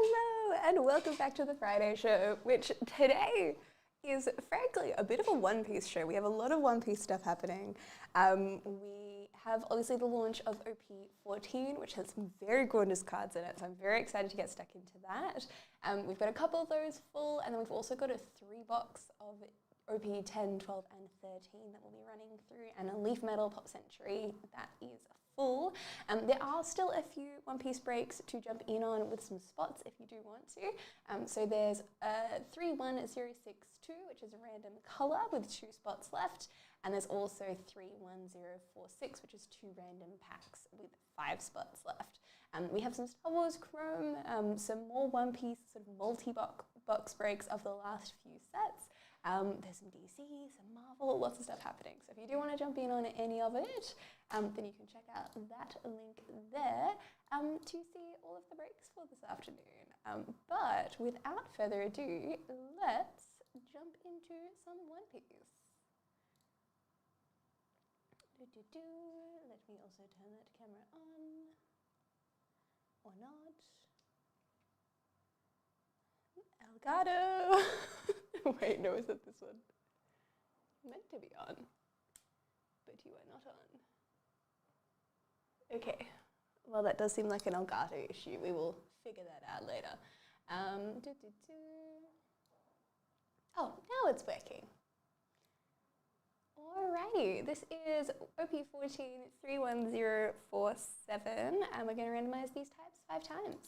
Hello and welcome back to the Friday show, which today is frankly a bit of a One Piece show. We have a lot of One Piece stuff happening. We have obviously the launch of OP14, which has some very gorgeous cards in it, so I'm very excited to get stuck into that. We've got a couple of those full, and then we've also got a 3-box of OP10, 12 and 13 that we'll be running through, and a Leaf Metal Pop Century that is full. There are still a few One Piece breaks to jump in on with some spots if you do want to. So there's 31062, which is a random colour with 2 spots left, and there's also 31046, which is 2 random packs with 5 spots left. We have some Star Wars Chrome, some more One Piece sort of multi-box breaks of the last few sets. There's some DC, some Marvel, lots of stuff happening. So if you do want to jump in on any of it, then you can check out that link there to see all of the breaks for this afternoon. But without further ado, let's jump into some One Piece. Let me also turn that camera on. Or not. Elgato! Wait, no, is it this one? Meant to be on, but you are not on. Okay, well that does seem like an Elgato issue. We will figure that out later. Oh, now it's working. Alrighty, this is OP14 31047, and we're going to randomize these types 5 times.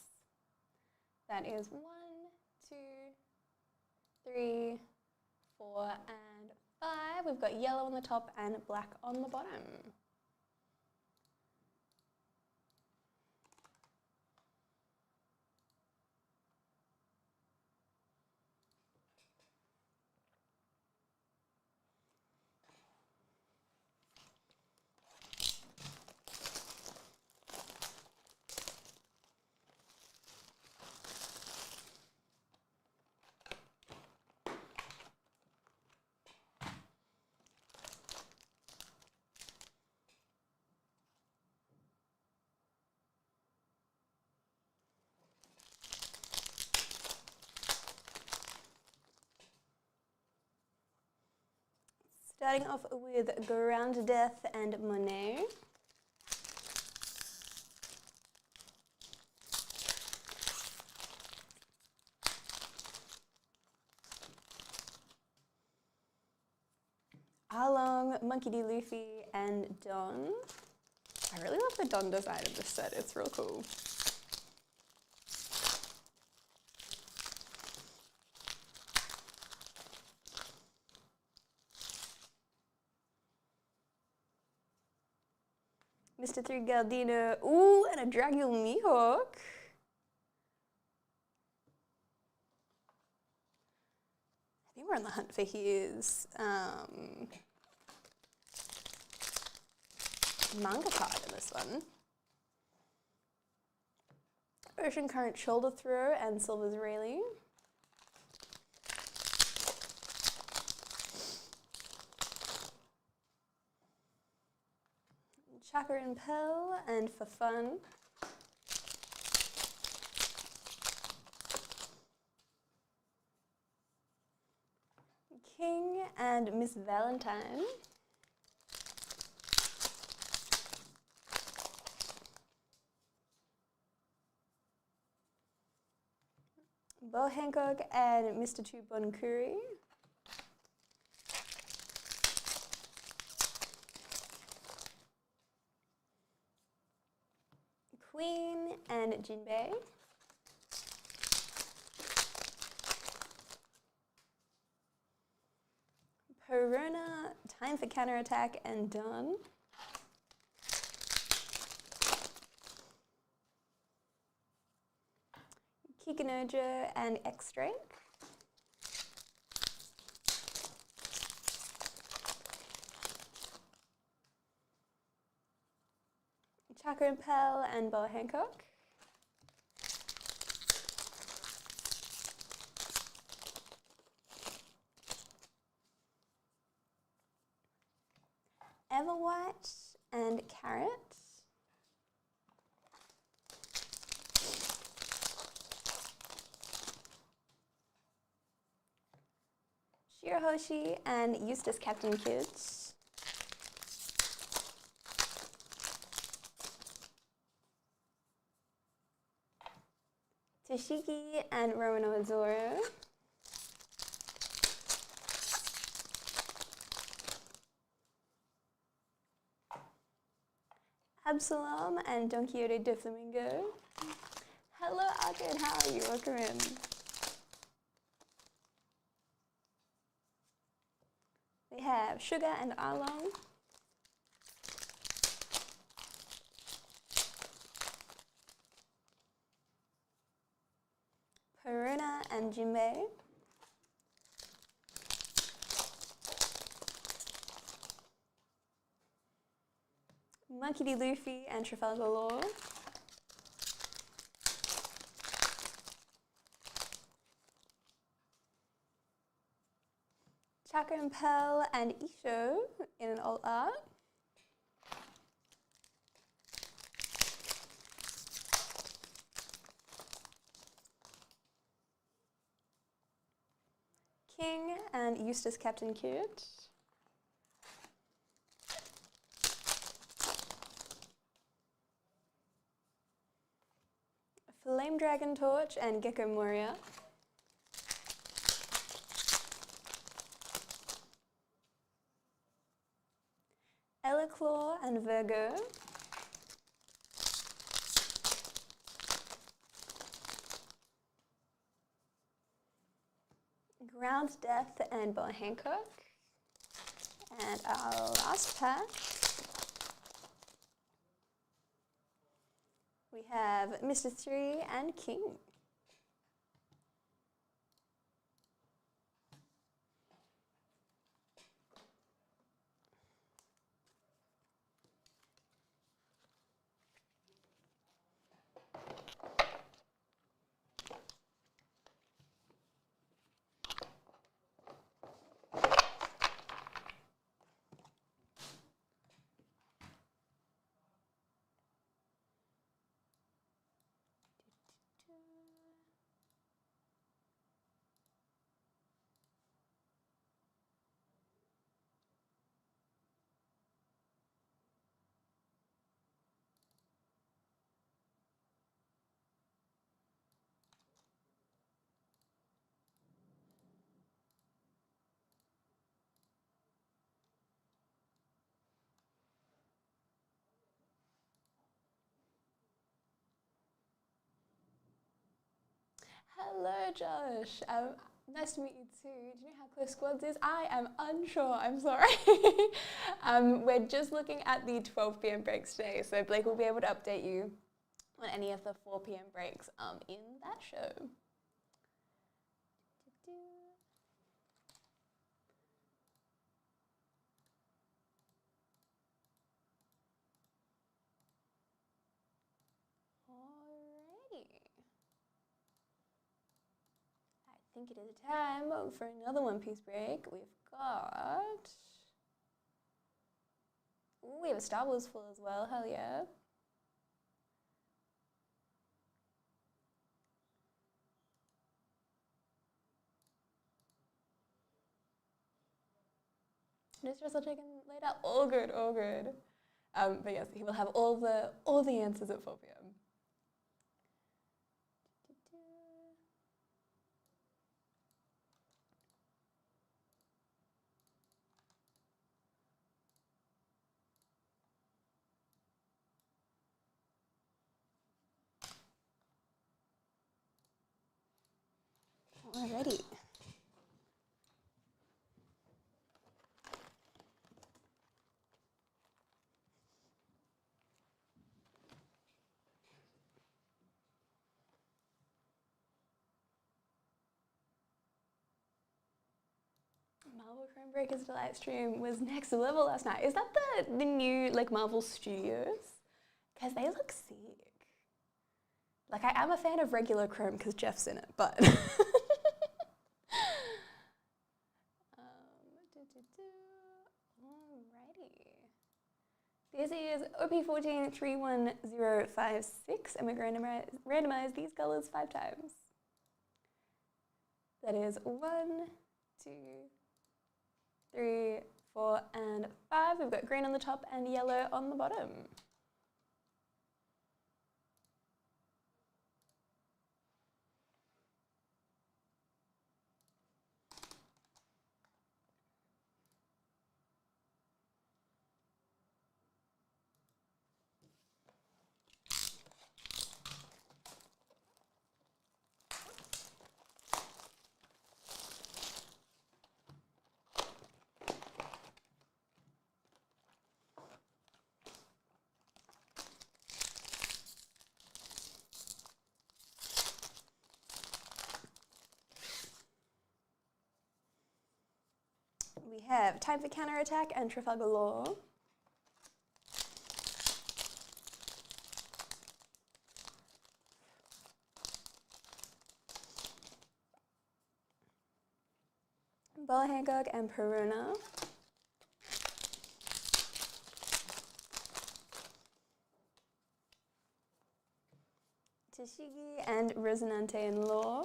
That is 1, 2, 3, 4, and 5. We've got yellow on the top and black on the bottom. Starting off with Grand Death and Monet. Arlong, Monkey D. Luffy, and Don. I really love the Don design of this set, it's real cool. Mr. 3 Galdino, ooh, and a Dragule Mihawk. I think we're on the hunt for his manga card in this one. Ocean Current Shoulder Throw and Silver's Railing. Chakra and Pearl and For Fun. King and Miss Valentine. Bo Hancock and Mr. 2 Bonkuri. Queen and Jinbei. Perona, Time for Counterattack and Dawn. Kikunojo and X-Drake. Chakra and Pearl and Boa Hancock. Everwhite and Carrot. Shirahoshi and Eustace Captain Kid. Toshiki and Romano Zoro. Absalom and Don Quixote de Flamingo. Hello Arcade, how are you? Welcome in. We have Sugar and Arlong. Peruna and Jinbei. Monkey D. Luffy and Trafalgar Law. Chaka and Pearl and Isho in an alt art. King and Eustace Captain Cute. Flame Dragon Torch and Gecko Moria. Elaclaw and Virgo. Ground Death and Boa Hancock. And our last pack, we have Mr. 3 and King. Hello, Josh. Nice to meet you too. Do you know how close Squads is? I am unsure. I'm sorry. We're just looking at the 12 p.m. breaks today, so Blake will be able to update you on any of the 4 p.m. breaks in that show. I think it is time for another One Piece break. We've got... Ooh, we have a Star Wars full as well, hell yeah. No stress, I'll check in later. All good, all good. But yes, he will have all the answers at 4 p.m. Alrighty. Marvel Chrome Breakers Delight stream was next level last night. Is that the new like Marvel Studios? Because they look sick. Like I am a fan of regular Chrome because Jeff's in it, but alrighty. This is OP1431056, and we're going to randomize these colors 5 times. That is 1, 2, 3, 4, and 5. We've got green on the top and yellow on the bottom. We have Time for Counterattack and Trafalgar Law. Bella Hancock and Peruna. Tashigi and Resonante in Law.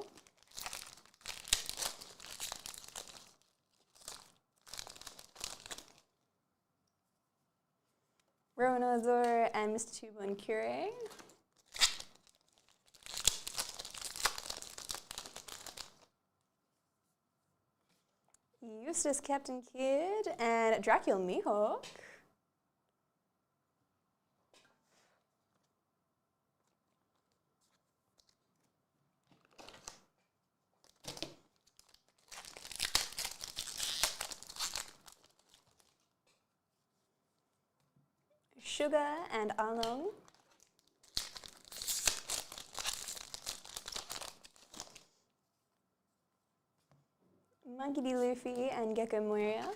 Rona Azor and Mr. Tubon Cure. Eustace Captain Kidd and Dracula Mihawk. Sugar and Along. Monkey D. Luffy and Gecko Moria.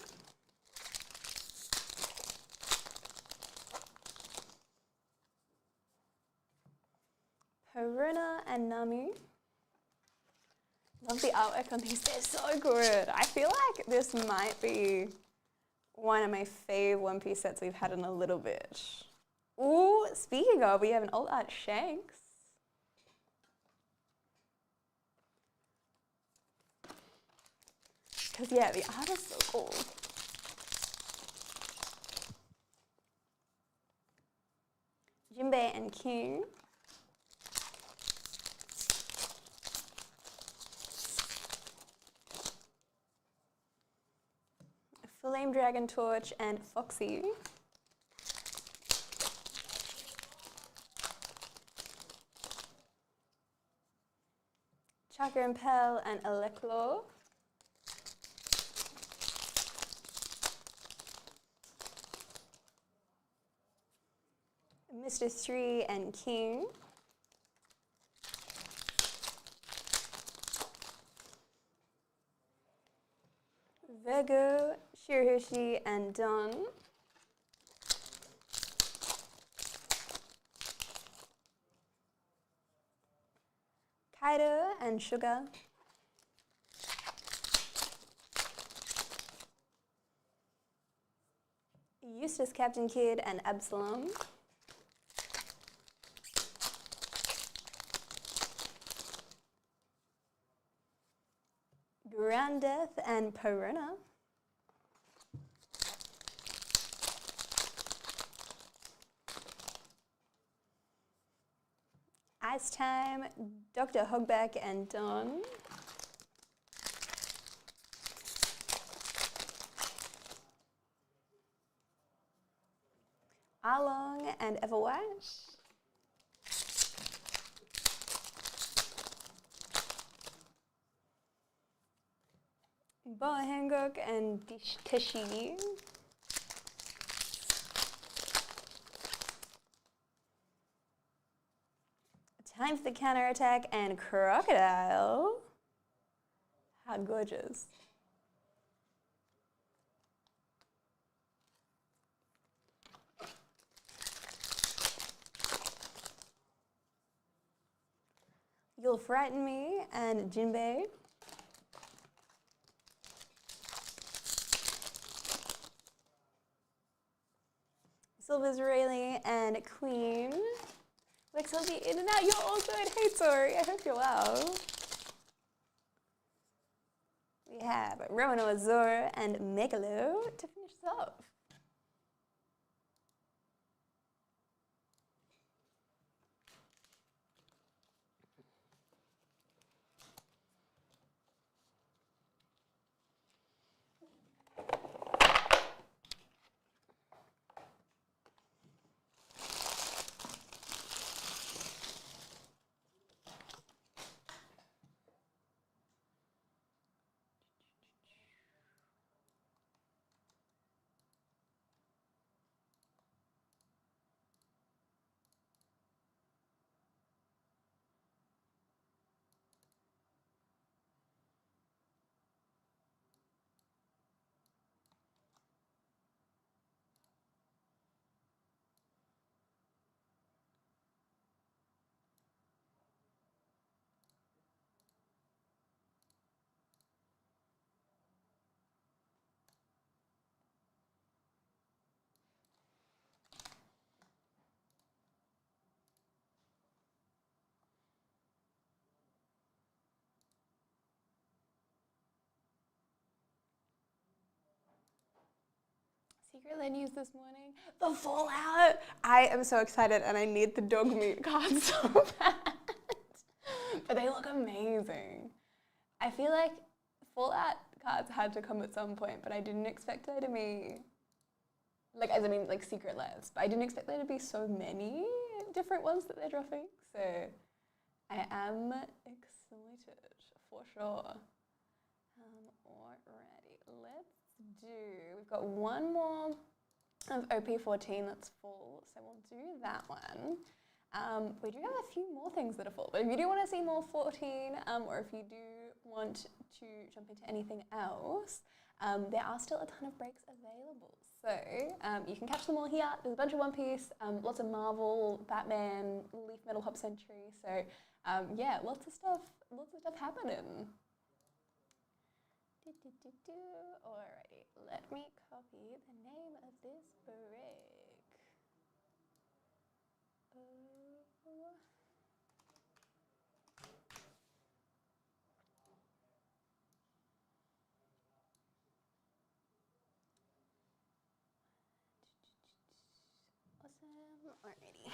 Peruna and Namu. Love the artwork on these, they're so good. I feel like this might be one of my fave One Piece sets we've had in a little bit. Ooh, speaking of, we have an alt art Shanks. Because yeah, the art is so cool. Jinbei and King. Flame Dragon Torch and Foxy. Chakra Impel and Eleclaw. Mr. 3 and King. Virgo, Shirahoshi and Don. Kaido and Sugar. Eustace Captain Kidd and Absalom. Grand Death and Peruna. Ice Time, Dr. Hogback and Don. Arlong and Everwhite. Boa Hancock and Tashigi. Time for the Counterattack and Crocodile. How gorgeous. You'll Frighten Me and Jinbei. Silver's Rayleigh and Queen. Lex will be in and out. You're all good. Hey, Tori. I hope you're well. We we have Romano Azur and Megalo to finish us off. Secret Menus this morning. The Fallout! I am so excited and I need the dog meat cards so bad. But they look amazing. I feel like Fallout cards had to come at some point, but I didn't expect there to be, like, as I mean, like Secret Labs, but I didn't expect there to be so many different ones that they're dropping. So I am excited for sure. Alrighty, we've got one more of OP14 that's full, so we'll do that one. We do have a few more things that are full, but if you do want to see more 14, or if you do want to jump into anything else, there are still a ton of breaks available. So you can catch them all here. There's a bunch of One Piece, lots of Marvel, Batman, Leaf Metal Hop Century. So yeah, lots of stuff happening. Alrighty, let me copy the name of this break. Awesome, alrighty.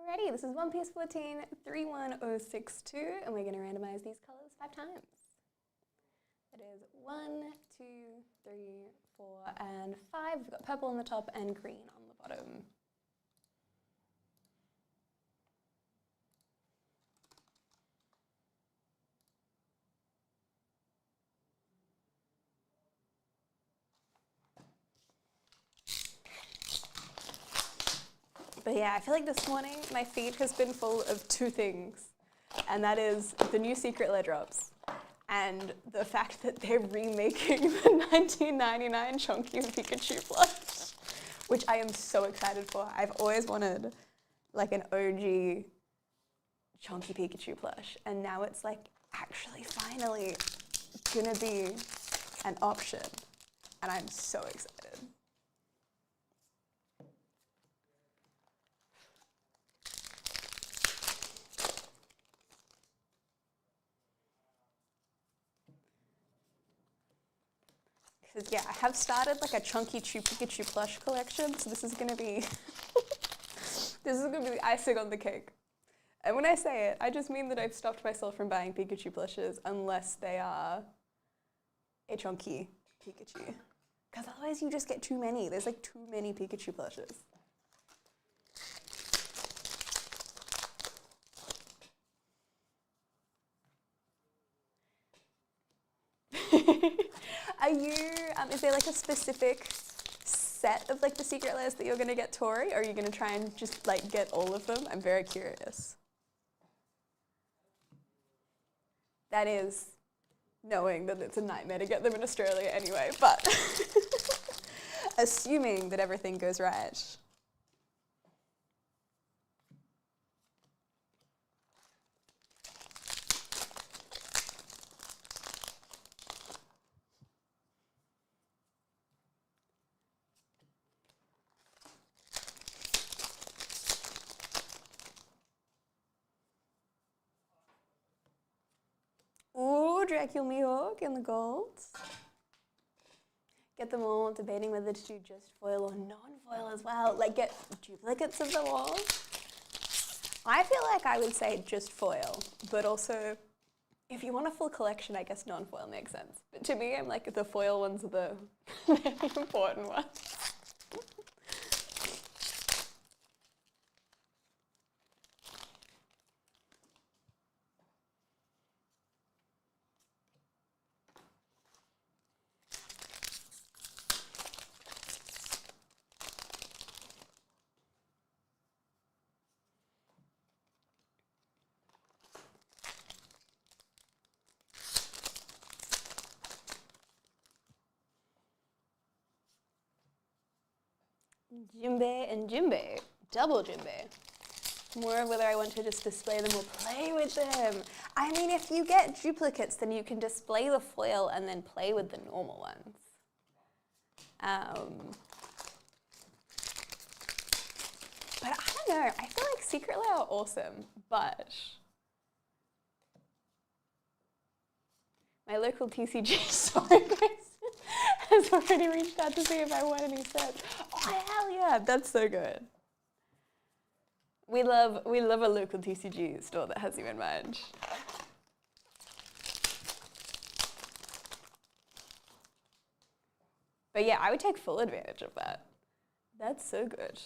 Alrighty, this is One Piece 14 31062, and we're going to randomize these colors 5 times. That is 1, 2, 3, 4, and 5. We've got purple on the top and green on the bottom. But yeah, I feel like this morning my feed has been full of 2 things, and that is the new Secret Lair drops and the fact that they're remaking the 1999 Chunky Pikachu plush, which I am so excited for. I've always wanted like an OG Chunky Pikachu plush, and now it's like actually finally gonna be an option, and I'm so excited. Because yeah, I have started like a Chunky Pikachu plush collection, so this is gonna be the icing on the cake. And when I say it, I just mean that I've stopped myself from buying Pikachu plushes unless they are a Chunky Pikachu. Because otherwise you just get too many. There's like too many Pikachu plushes. Are you, is there like a specific set of like the Secret Lairs that you're gonna get, Tori? Or are you gonna try and just like get all of them? I'm very curious. That is knowing that it's a nightmare to get them in Australia anyway, but assuming that everything goes right. Ooh, Dracula Mihawk in the golds. Get them all debating whether to do just foil or non-foil as well. Like get duplicates of them all. I feel like I would say just foil, but also if you want a full collection, I guess non-foil makes sense. But to me, I'm like the foil ones are the important ones. Jinbei and Jinbei, double Jinbei. More of whether I want to just display them or play with them. I mean, if you get duplicates, then you can display the foil and then play with the normal ones. But I don't know, I feel like Secret Lair are awesome, but my local TCG sorry guys, has already reached out to see if I want any sets. Oh hell yeah, that's so good. We love a local TCG store that has you in mind. But yeah, I would take full advantage of that. That's so good.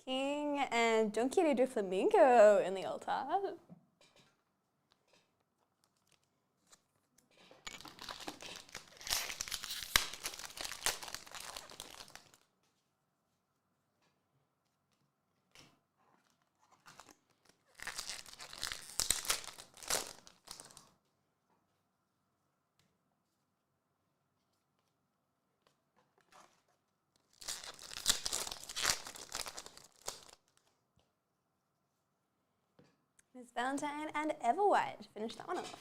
King and Don Quixote do Flamingo in the altar. Miss Valentine and Everwhite. Finish that one off.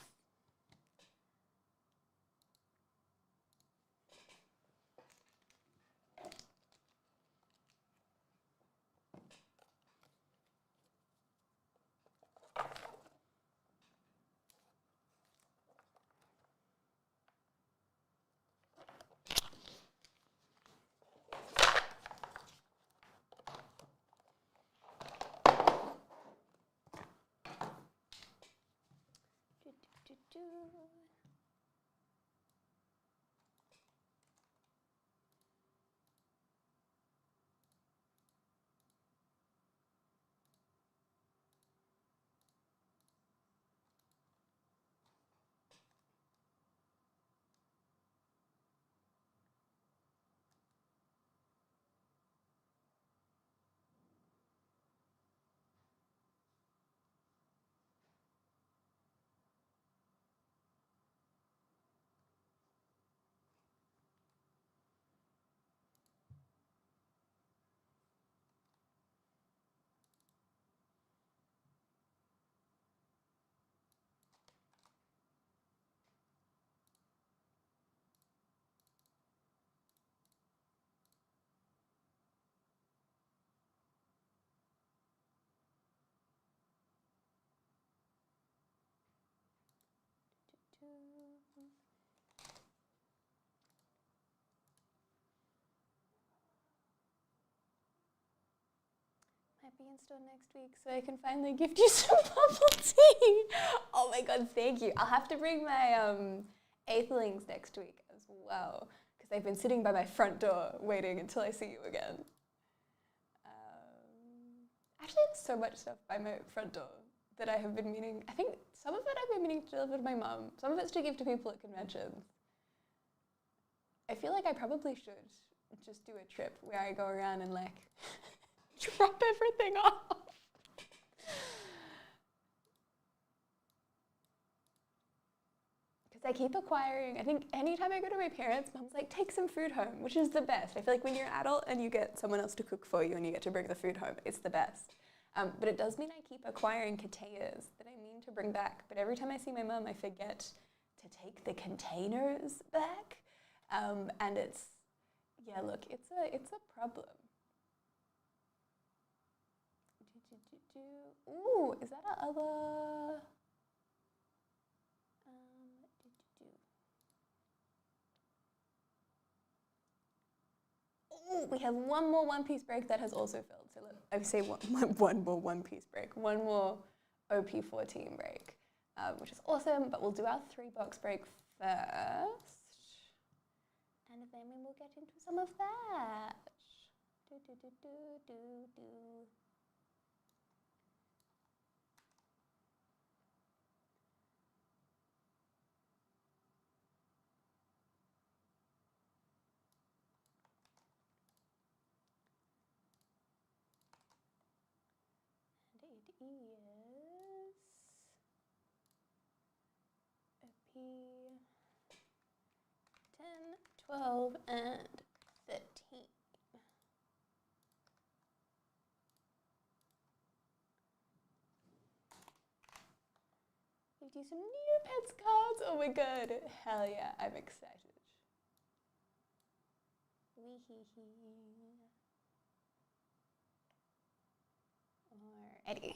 be in store next week so I can finally gift you some bubble tea. Oh my god, thank you. I'll have to bring my Aethelings next week as well, because they've been sitting by my front door waiting until I see you again. Actually, there's so much stuff by my front door that I have been meaning. I think some of it I've been meaning to deliver to my mum. Some of it's to give to people at conventions. I feel like I probably should just do a trip where I go around and like drop everything off. Because I keep acquiring, I think anytime I go to my parents, Mum's like, take some food home, which is the best. I feel like when you're an adult and you get someone else to cook for you and you get to bring the food home, it's the best. But it does mean I keep acquiring containers that I mean to bring back. But every time I see my mum, I forget to take the containers back. And it's, yeah, look, it's a problem. Ooh, is that our other? Ooh, we have one more One Piece break that has also filled. So I would say one more One Piece break, one more OP14 break, which is awesome. But we'll do our 3-box break first. And then we will get into some of that. And it is OP 10, 12, and 13. We do some Neopets cards. Oh my god. Hell yeah, I'm excited. Alrighty.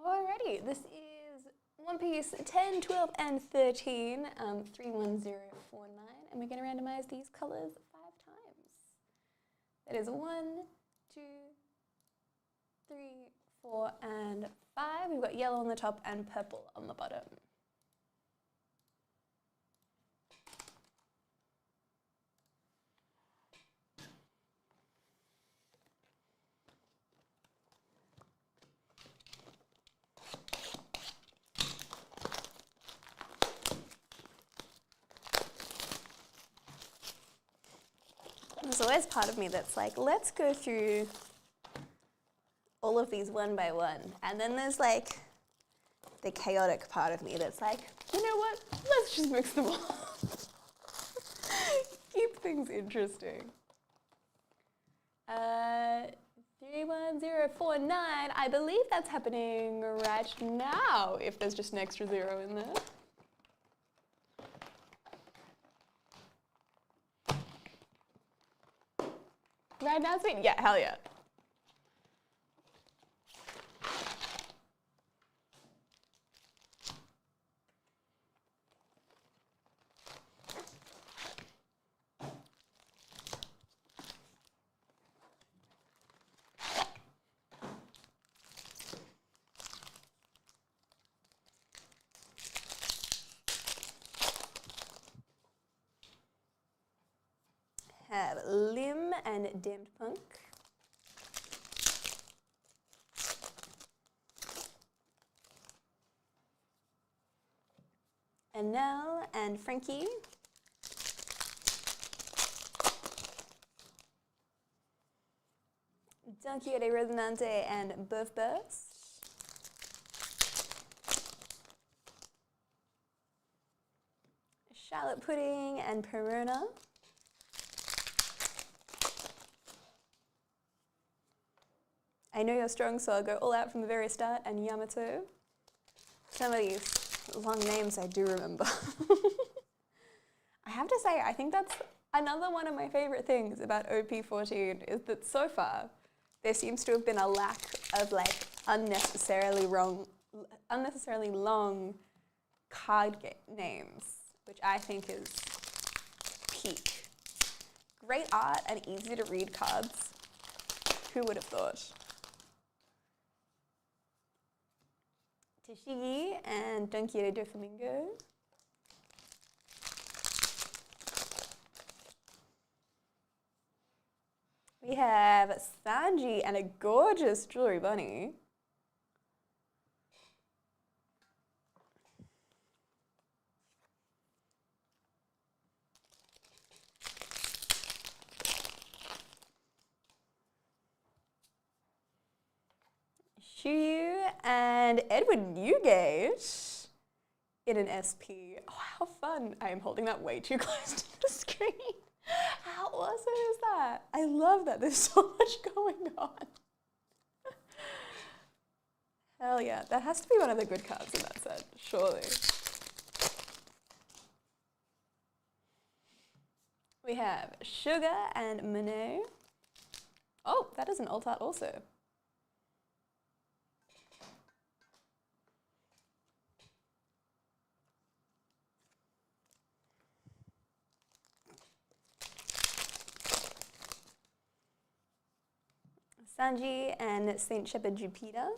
Alrighty, this is One Piece 10, 12, and 13, 31049, and we're going to randomize these colors 5 times. That is 1, 2, 3, 4, and 5. We've got yellow on the top and purple on the bottom. There's always part of me that's like, let's go through all of these one by one. And then there's like the chaotic part of me that's like, you know what? Let's just mix them all. Keep things interesting. 31049, I believe that's happening right now, if there's just an extra 0 in there. Right now, sweet? Yeah, hell yeah. Have Lim and Damned Punk. And Nell and Frankie. Don Quixote Resonante and Buff Burst. Charlotte Pudding and Perona. I Know You're Strong, so I'll go all out from the very start, and Yamato. Some of these Long names I do remember. I have to say, I think that's another one of my favorite things about OP14 is that so far there seems to have been a lack of like unnecessarily long card names, which I think is peak. Great art and easy to read cards. Who would have thought? Tashigi and Don Quiere do Flamingo. We have Sanji and a gorgeous jewelry bunny. Shuyu and Edward Newgate in an SP. Oh, how fun. I am holding that way too close to the screen. How awesome is that? I love that. There's so much going on. Hell yeah. That has to be one of the good cards in that set, surely. We have Sugar and Monet. Oh, that is an alt art also. Sanji and Saint Shepherd Jupiter.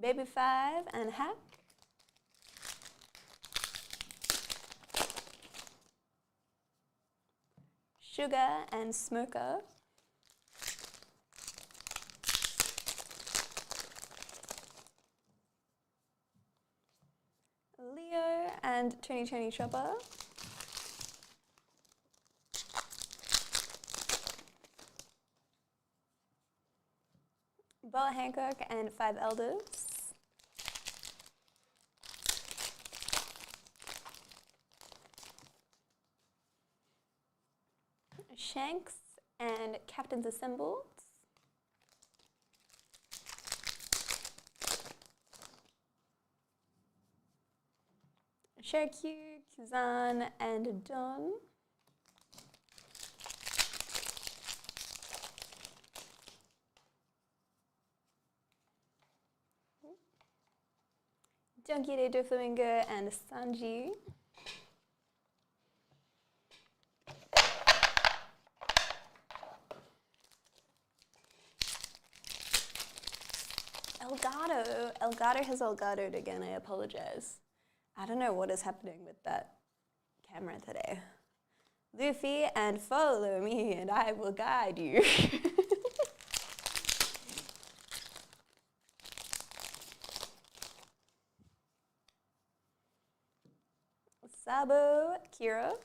Baby 5 and Hack. Sugar and Smoker. Leo and Tony Chopper. Boa Hancock and 5 Elders. Shanks and Captains Assembled. Shiryu, Kazan and Don. Don Quiere do Flamingo and Sanji. Elgato. Elgato has Elgatoed again, I apologize. I don't know what is happening with that camera today. Luffy and follow me and I will guide you. Sabo, Kiros.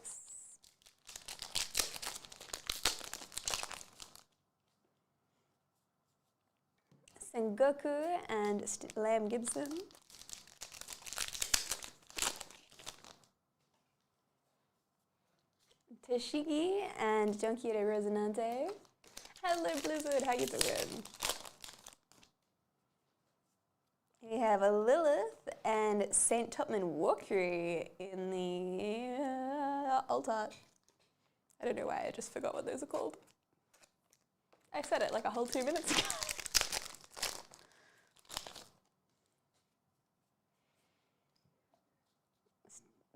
Sengoku and Lamb Gibson. Tashigi and Don Quiere Resonante. Hello Blizzard, how you doing? We have a Lilith and Saint Topman Walkery in the alt art. I don't know why, I just forgot what those are called. I said it like a whole 2 minutes ago.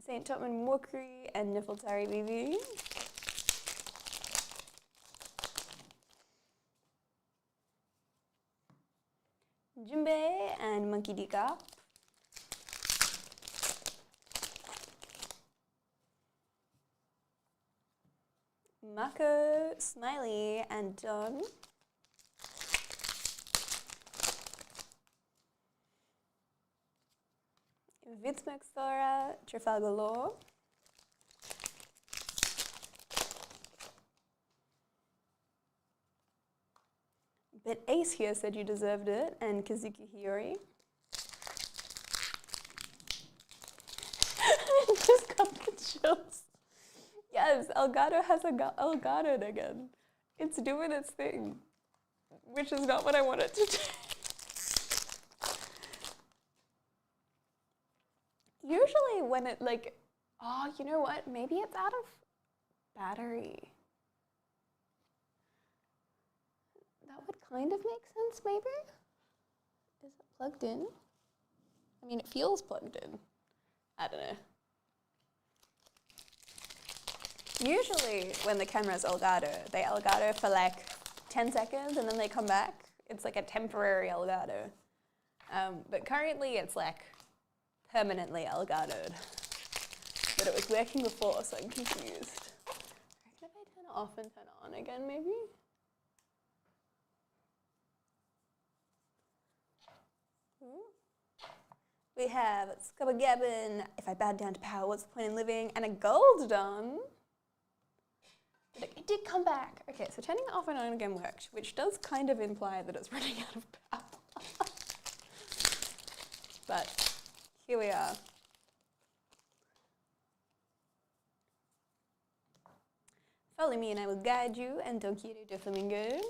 Saint Topman Walkery and Nefeltari Vivi. Jinbei and Monkey D. Cop. Mako, Smiley and Don. Vince Maxora, Trafalgar Law. But Ace here said you deserved it, and Kazuki Hiyori. Just got the chills. Yes, Elgato has Elgatoed again. It's doing its thing. which is not what I wanted to do. Usually when it like, oh, you know what? Maybe it's out of battery. That would kind of make sense, maybe? Is it plugged in? I mean, it feels plugged in. I don't know. Usually when the camera's Elgato, they Elgato for like 10 seconds and then they come back. It's like a temporary Elgato. But currently it's like permanently Elgatoed. But it was working before, so I'm confused. I reckon if I turn it off and turn it on again, maybe? We have Scubba Gabbin, If I Bowed Down to Power, What's the Point in Living, and a Goldon. But it did come back. Okay, so turning it off and on again worked, which does kind of imply that it's running out of power. But here we are. Follow me and I will guide you, and Don Quixote de Flamingo.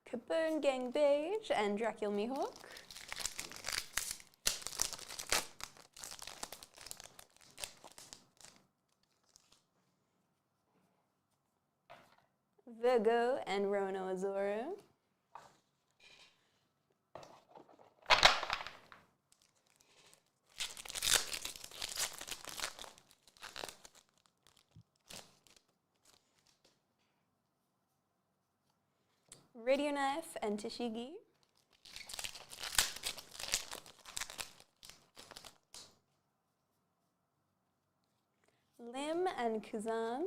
Capone Gang Beige and Dracula Mihawk. Virgo and Roanoke Azora. Radio Knife and Tashigi. Lim and Kuzan.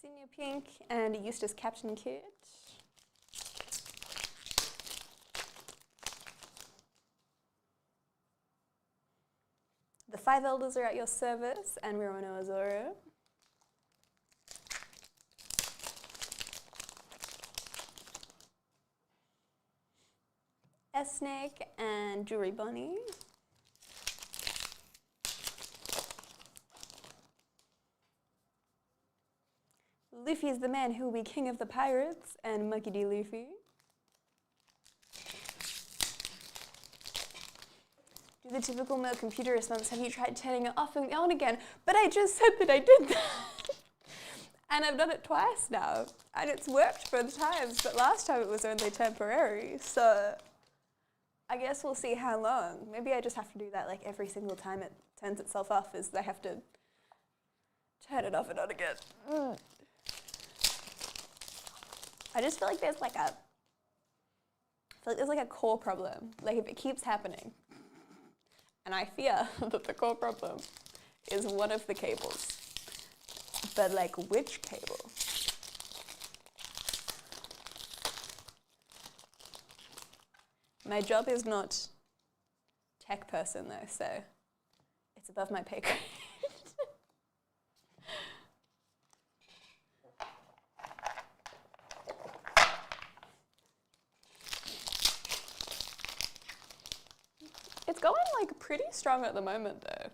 Senior Pink and Eustace Captain Kid. The Five Elders are at your service, and Roanoke Azora. S-Snake and Jewelry Bunny. Luffy is the man who will be king of the pirates, and Monkey D. Luffy. Do the typical male computer response, have you tried turning it off and on again? But I just said that I did that. And I've done it twice now. And it's worked both times, but last time it was only temporary. So I guess we'll see how long. Maybe I just have to do that like every single time it turns itself off, is I have to turn it off and on again. I just feel like there's like a core problem. Like if it keeps happening, and I fear that the core problem is one of the cables. But like which cable? My job is not tech person though, so it's above my pay grade. It's going like pretty strong at the moment though,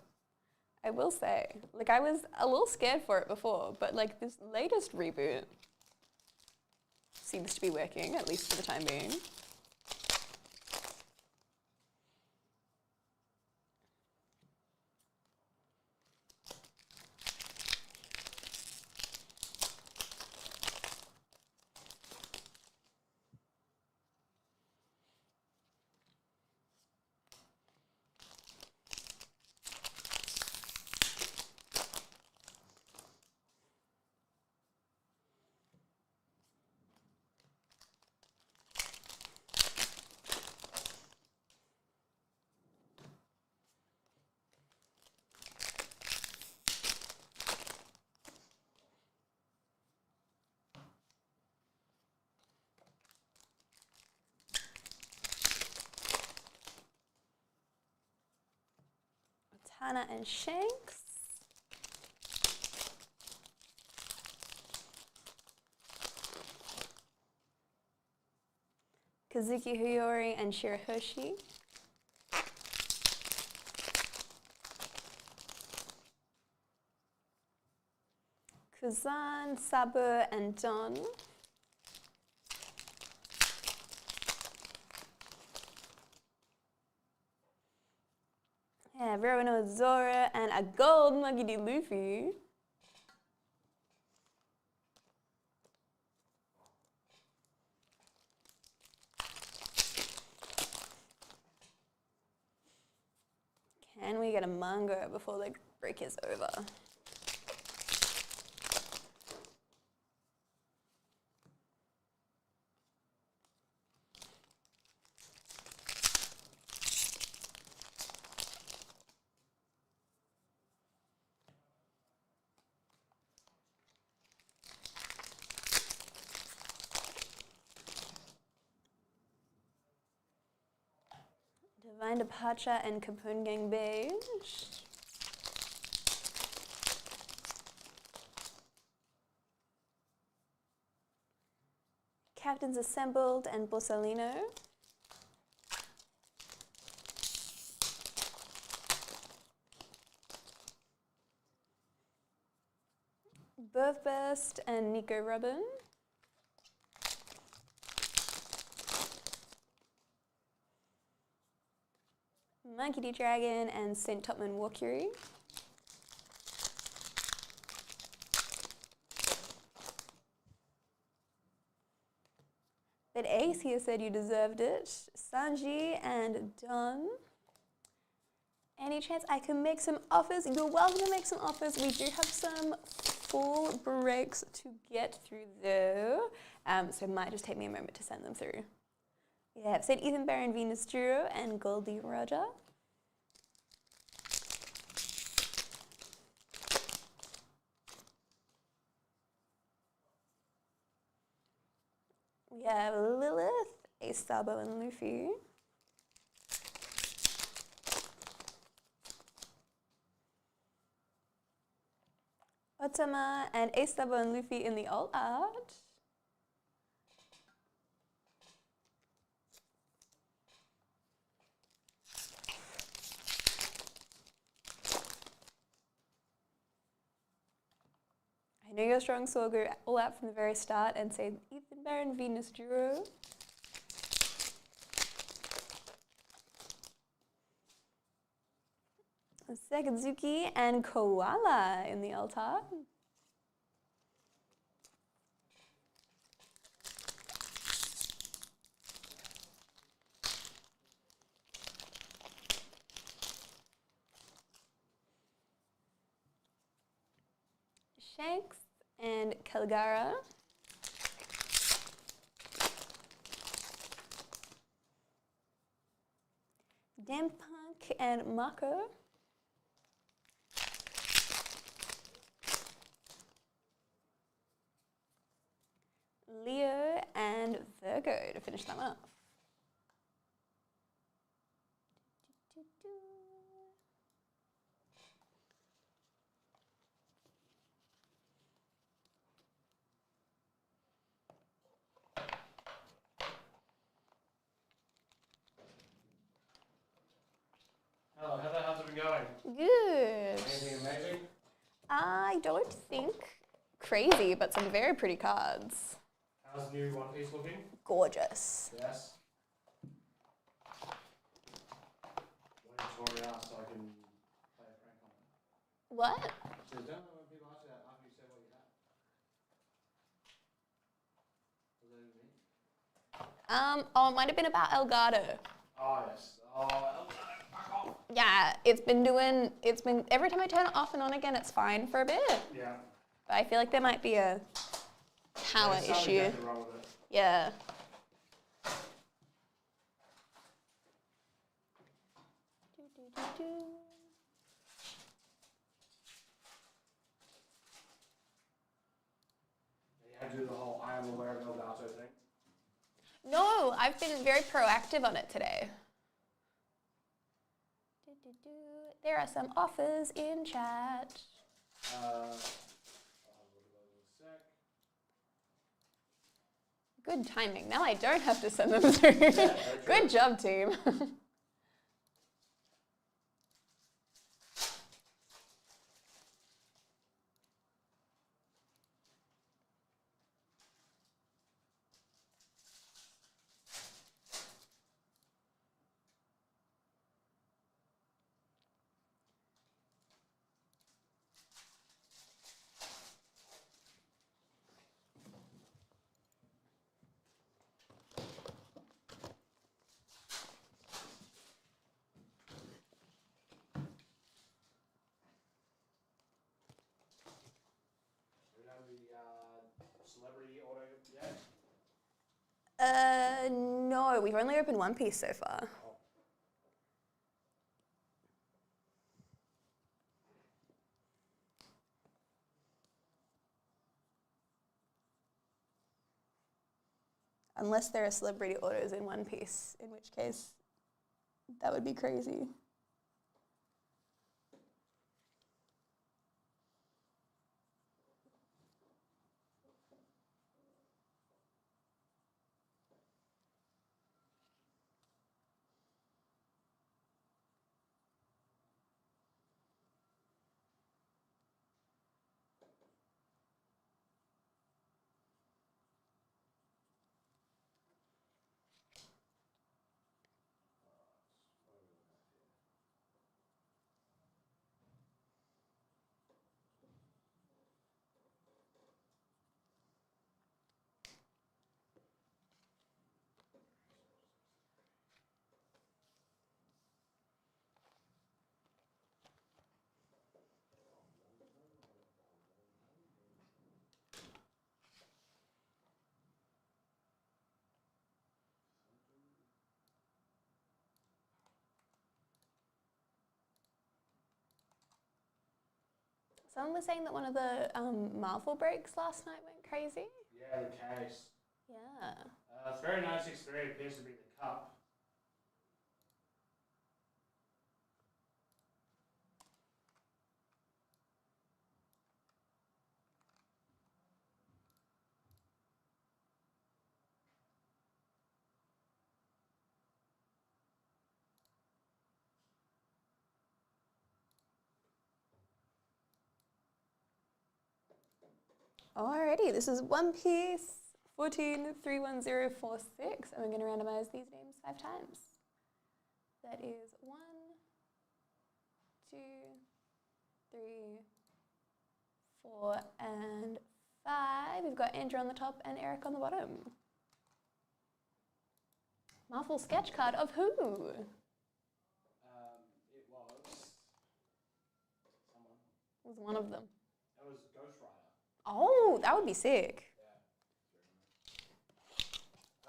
I will say. Like I was a little scared for it before, but like this latest reboot seems to be working, at least for the time being. Hannah and Shanks. Kazuki Hiyori and Shirahoshi. Kuzan, Sabu, and Don. Yeah, Roano Zora and a gold Muggy D. Luffy. Can we get a manga before the break is over? Divine Departure and Capone Gang Beige. Captains Assembled and Borsalino. Birth Burst and Nico Robin. Monkey D. Dragon and St. Topman Walkiri. But Ace here said you deserved it. Sanji and Don. Any chance I can make some offers? You're welcome to make some offers. We do have some full breaks to get through though. So it might just take me a moment to send them through. Yeah, St. Ethan Baron Venus Duro and Goldie Roger. We have Lilith, Ace Sabo, and Luffy. Otama and Ace Sabo and Luffy in the alt art. I know you're strong, so I'll go all out from the very start and say Ethan Baron, Venus Duro. Sakazuki and Koala in the altar. Shanks and Caligara. Dampunk and Mako. Leo and Virgo to finish that one off. Hello, Heather, how's it been going? Good. Anything amazing? I don't think crazy, but some very pretty cards. How's the new One Piece looking? Gorgeous. Yes. When Tori asked, so I can play a prank on it. What? So don't know when people ask you that after you said what you had. Was that even me? Oh, it might have been about Elgato. Oh, yes. Oh, fuck off. Yeah, every time I turn it off and on again, it's fine for a bit. Yeah. But I feel like there might be a power There's something issue. definitely wrong with it. Yeah. You had to do the whole I am aware of Elgato thing. No, I've been very proactive on it today. There are some offers in chat. I'll look at those in a sec. Good timing. Now I don't have to send them through. Good job, team. Celebrity auto yet? No, we've only opened one piece so far. Unless there are celebrity autos in One Piece, in which case that would be crazy. Someone was saying that one of the Marvel breaks last night went crazy. Yeah, the case. Yeah. It's very nice experience. Appears to be the cup. Alrighty, this is One Piece 1431046, and we're going to randomize these names 5 times. That is 1, 2, 3, 4, and 5. We've got Andrew on the top and Eric on the bottom. Marvel sketch card of who? It was someone. It was one of them. That was Ghost Rider. Oh, that would be sick.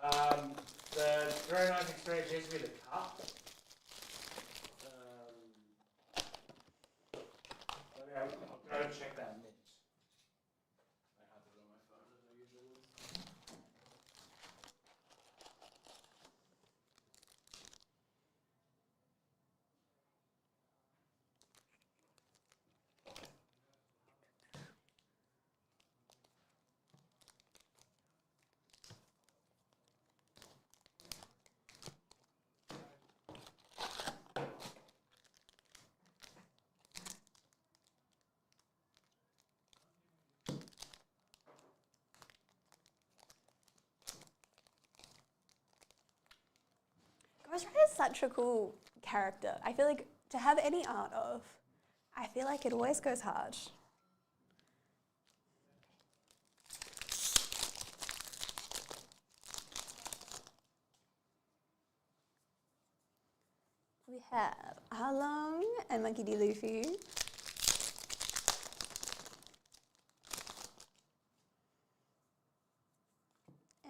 Yeah. The very nice experience used to be the cup. I'll go check that mint. I have it on my phone as I usually would. Ghost Rider is such a cool character. I feel like to have any art of, I feel like it always goes hard. We have Arlong and Monkey D. Luffy.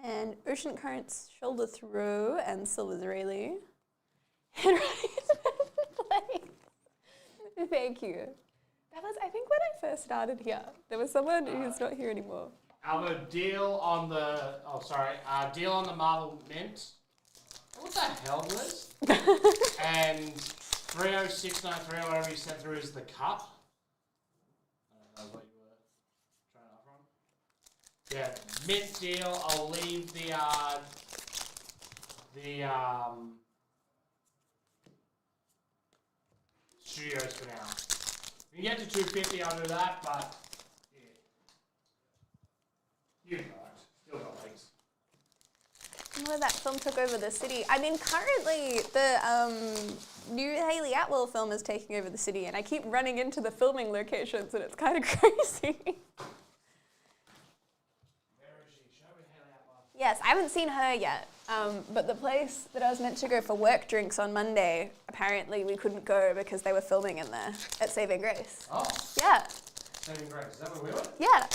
And Ocean Current's Shoulder Throw and Silver's Rayleigh. And Thank you. That was, I think, when I first started here. There was someone who's not here anymore. Our deal on the, deal on the Marvel Mint. What the hell, Liz? And 30693 or whatever you sent through is the cup. I don't know what you were trying to offer on. Yeah, mint deal. I'll leave the studios for now. If you get to 250, I'll do that, but yeah. You know it. Still got legs. Well, that film took over the city. I mean, currently the new Hayley Atwell film is taking over the city, and I keep running into the filming locations, and it's kind of crazy. Where is she? Show me Hayley Atwell. Yes, I haven't seen her yet, but the place that I was meant to go for work drinks on Monday, apparently we couldn't go because they were filming in there at Saving Grace. Oh. Yeah. Saving Grace. Is that where we went? Yeah.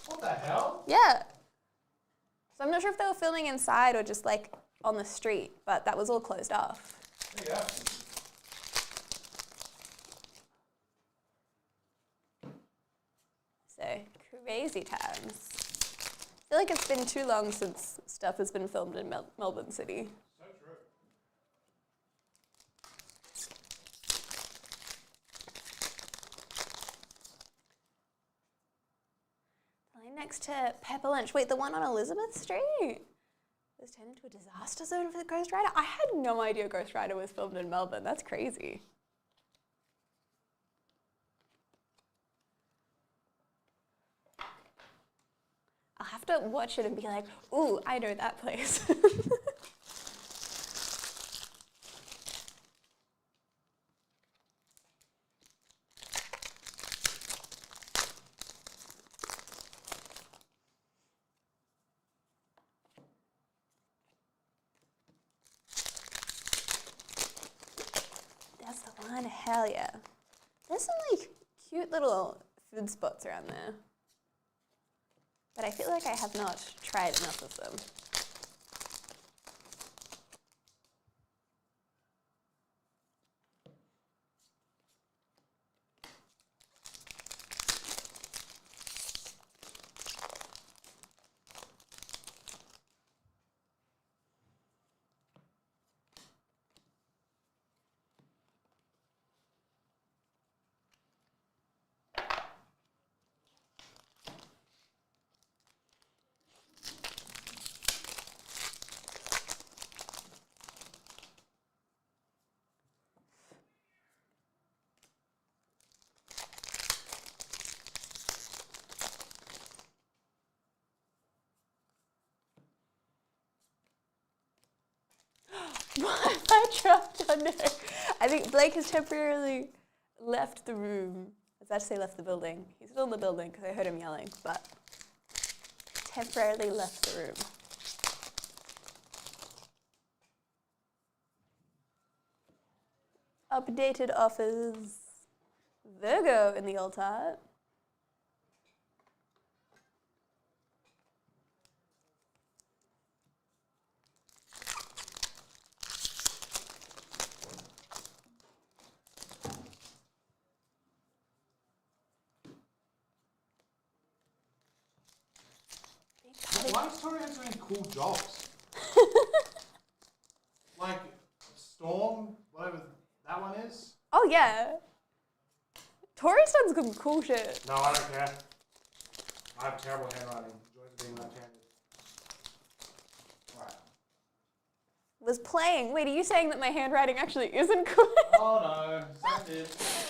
What the hell? Yeah. So I'm not sure if they were filming inside or just like on the street, but that was all closed off. There you go. So crazy times. I feel like it's been too long since stuff has been filmed in Melbourne City. So true. Right next to Pepper Lunch. Wait, the one on Elizabeth Street? Was turned into a disaster zone for the Ghost Rider? I had no idea Ghost Rider was filmed in Melbourne. That's crazy. I'll have to watch it and be like, ooh, I know that place. That's the one, hell yeah. There's some like cute little food spots around there. But I feel like I have not tried enough of them. What? I dropped under. I think Blake has temporarily left the room. I was about to say left the building. He's still in the building because I heard him yelling, but temporarily left the room. Updated offers. Virgo in the old heart. Why is Tori have so many cool jobs? Like Storm, whatever that one is. Oh yeah. Tori's done some cool shit. No, I don't care. I have terrible handwriting. Enjoys being left-handed. Alright. Was playing. Wait, are you saying that my handwriting actually isn't good? Oh no, that's it.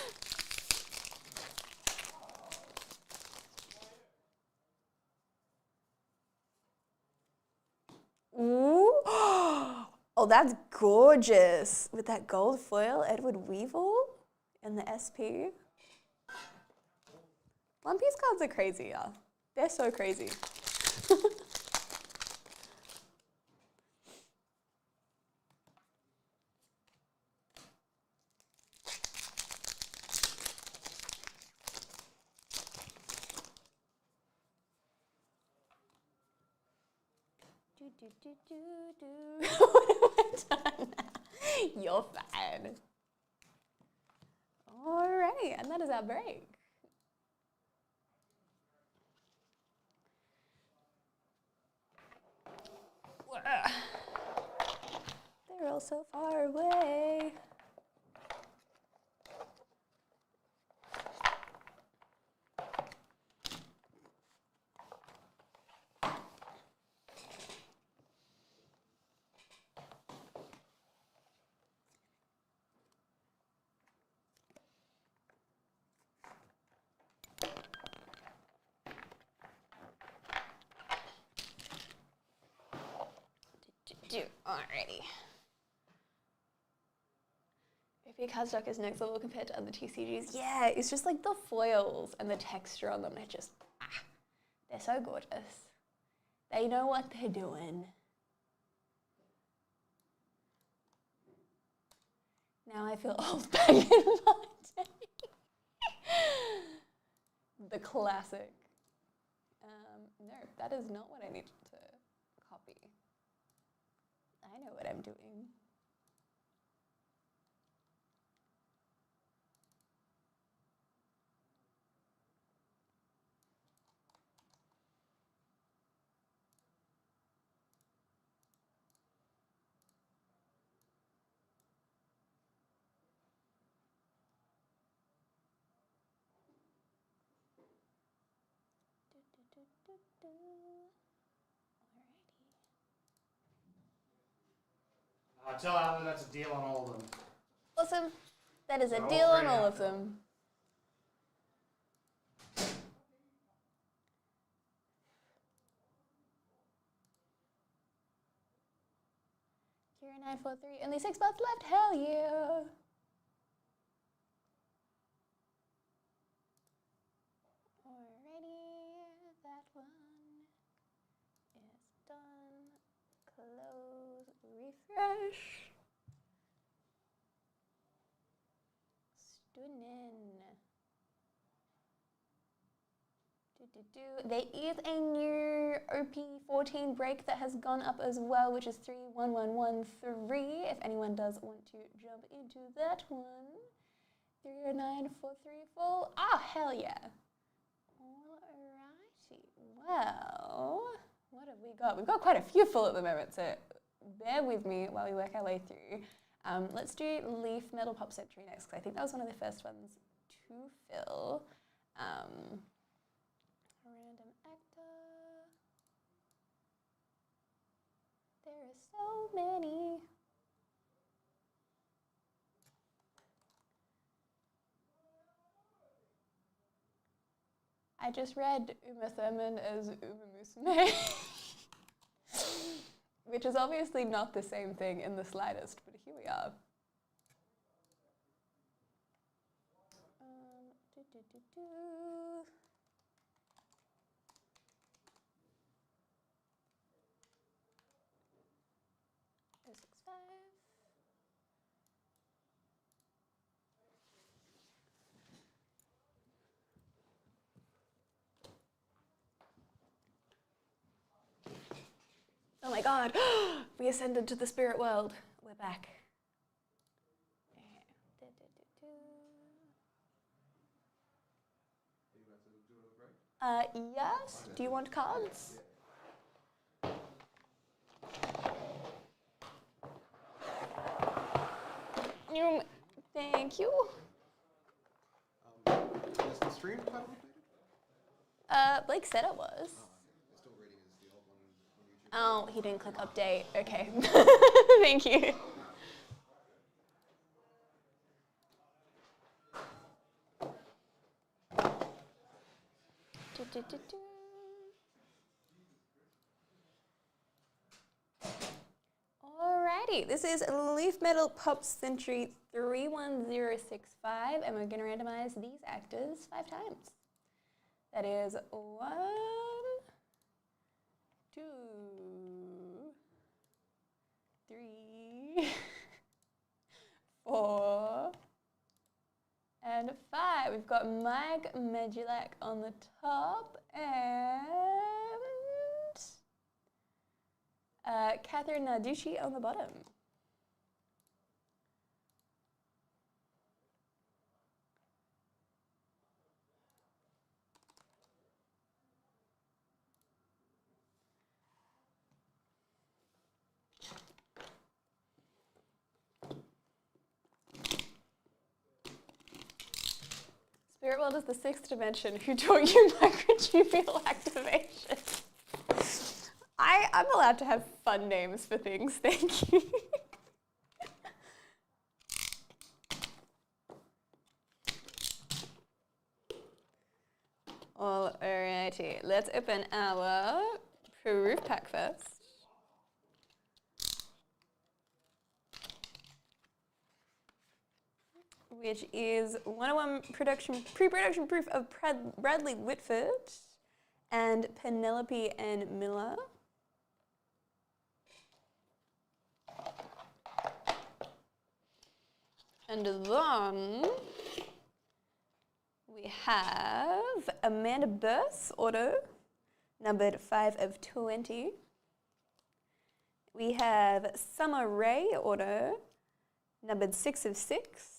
Ooh. Oh, that's gorgeous. With that gold foil, Edward Weevil and the SP. One Piece cards are crazy, y'all. They're so crazy. What have I done now? You're fine. Alright, and that is our break. They're all so far away. do already. OP cardstock is next level compared to other TCGs. Yeah, it's just like the foils and the texture on them. They're just, they're so gorgeous. They know what they're doing. Now I feel old back in my day. The classic. No, that is not what I needed to copy. I know what I'm doing. Tell Alan that's a deal on all of them. Awesome. That is a They're deal all on free all now. of them. Kira943, only 6 spots left. Hell yeah. Alrighty, that one is done. Close, refresh. Stunning. There is a new OP14 break that has gone up as well, which is 31113. If anyone does want to jump into that one. 309434. Ah, hell yeah. Alrighty. Well, what have we got? We've got quite a few full at the moment, so bear with me while we work our way through. Let's do Leaf Metal Pop Century next, because I think that was one of the first ones to fill. Random actor. There are so many. I just read Uma Thurman as Uma Musume, which is obviously not the same thing in the slightest, but here we are. Oh my god, we ascended to the spirit world. We're back. Yes, do you want cards? Thank you. Is the stream title updated? Blake said it was. It's still rating as the old one on YouTube. Oh, he didn't click update. Okay. Thank you. Alrighty, this is Leaf Metal Pop Century 31065, and we're going to randomize these actors 5 times. That is 1, 2, 3, 4, and 5. We've got Mike Medulak on the top and Catherine Narducci on the bottom. Spirit World is the 6th dimension. Who taught you microtubule activation? I'm allowed to have fun names for things, thank you. Alrighty, let's open our proof pack first. which is 101 pre-production proof of Bradley Whitford and Penelope and Miller. And then we have Amanda Burse auto, numbered 5 of 20. We have Summer Rae auto, numbered 6 of 6.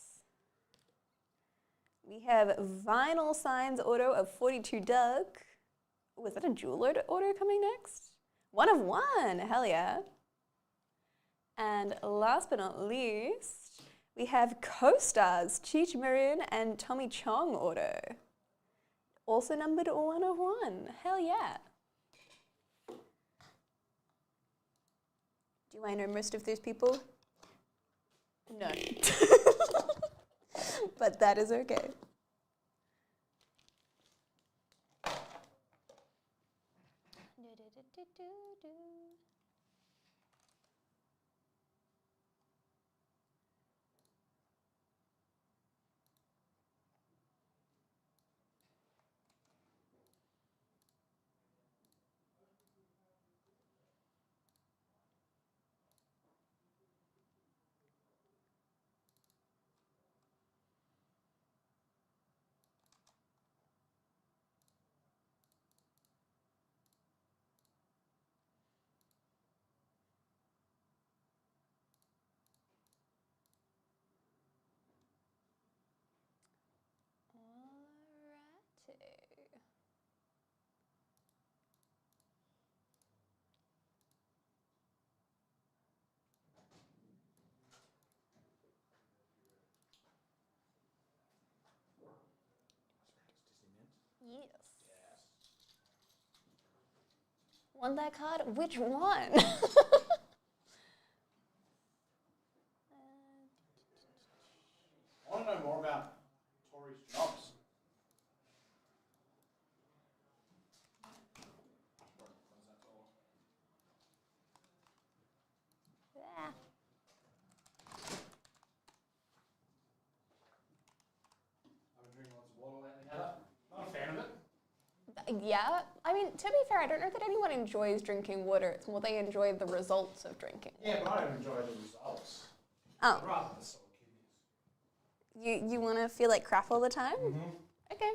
We have Vinyl Signs auto of 42 Doug. Oh, is that a jewel auto coming next? 1 of 1, hell yeah. And last but not least, we have co-stars Cheech Marin and Tommy Chong auto. Also numbered 1 of 1, hell yeah. Do I know most of those people? No. But that is okay. Yes. Want that card? Which one? I want to know more about Tori's jobs. Yeah. I've been drinking lots of water lately, Heather. Not a fan of it. Yeah, I mean, to be fair, I don't know that anyone enjoys drinking water. It's more they enjoy the results of drinking. Yeah, but I don't enjoy the results. Oh, I'd rather the sore kidneys. you want to feel like crap all the time? Mm-hmm. Okay.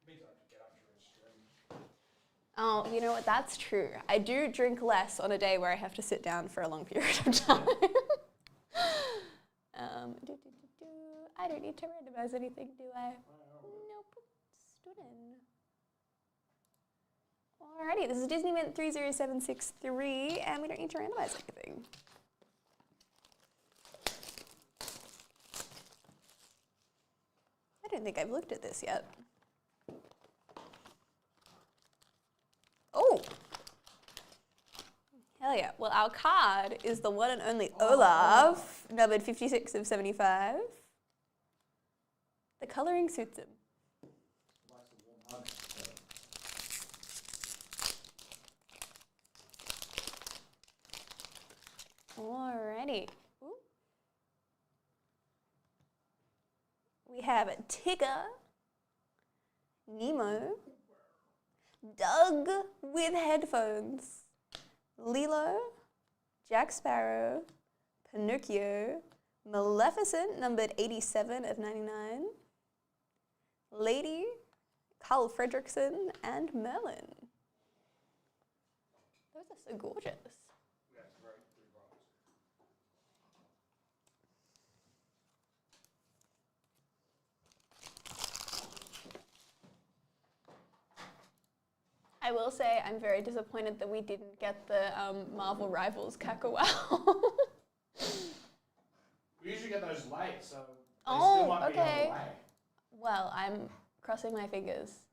Means I have to get up during stream. Oh, you know what? That's true. I do drink less on a day where I have to sit down for a long period of time. I don't need to randomize anything, do I? Nope. Stood in. Alrighty, this is Disney Mint 30763, and we don't need to randomize anything. I don't think I've looked at this yet. Oh! Hell yeah. Well, our card is the one and only Olaf, numbered 56 of 75. The colouring suits him. Likes a warm hug. Alrighty. Ooh. We have Tigger, Nemo, Doug with headphones, Lilo, Jack Sparrow, Pinocchio, Maleficent, numbered 87 of 99, Lady, Carl Fredricksen, and Merlin. Those are so gorgeous. Yeah, it's very bright. I will say I'm very disappointed that we didn't get the Marvel Rivals Kakawao. We usually get those late, so they Oh, still might be on okay. the way. Well, I'm crossing my fingers.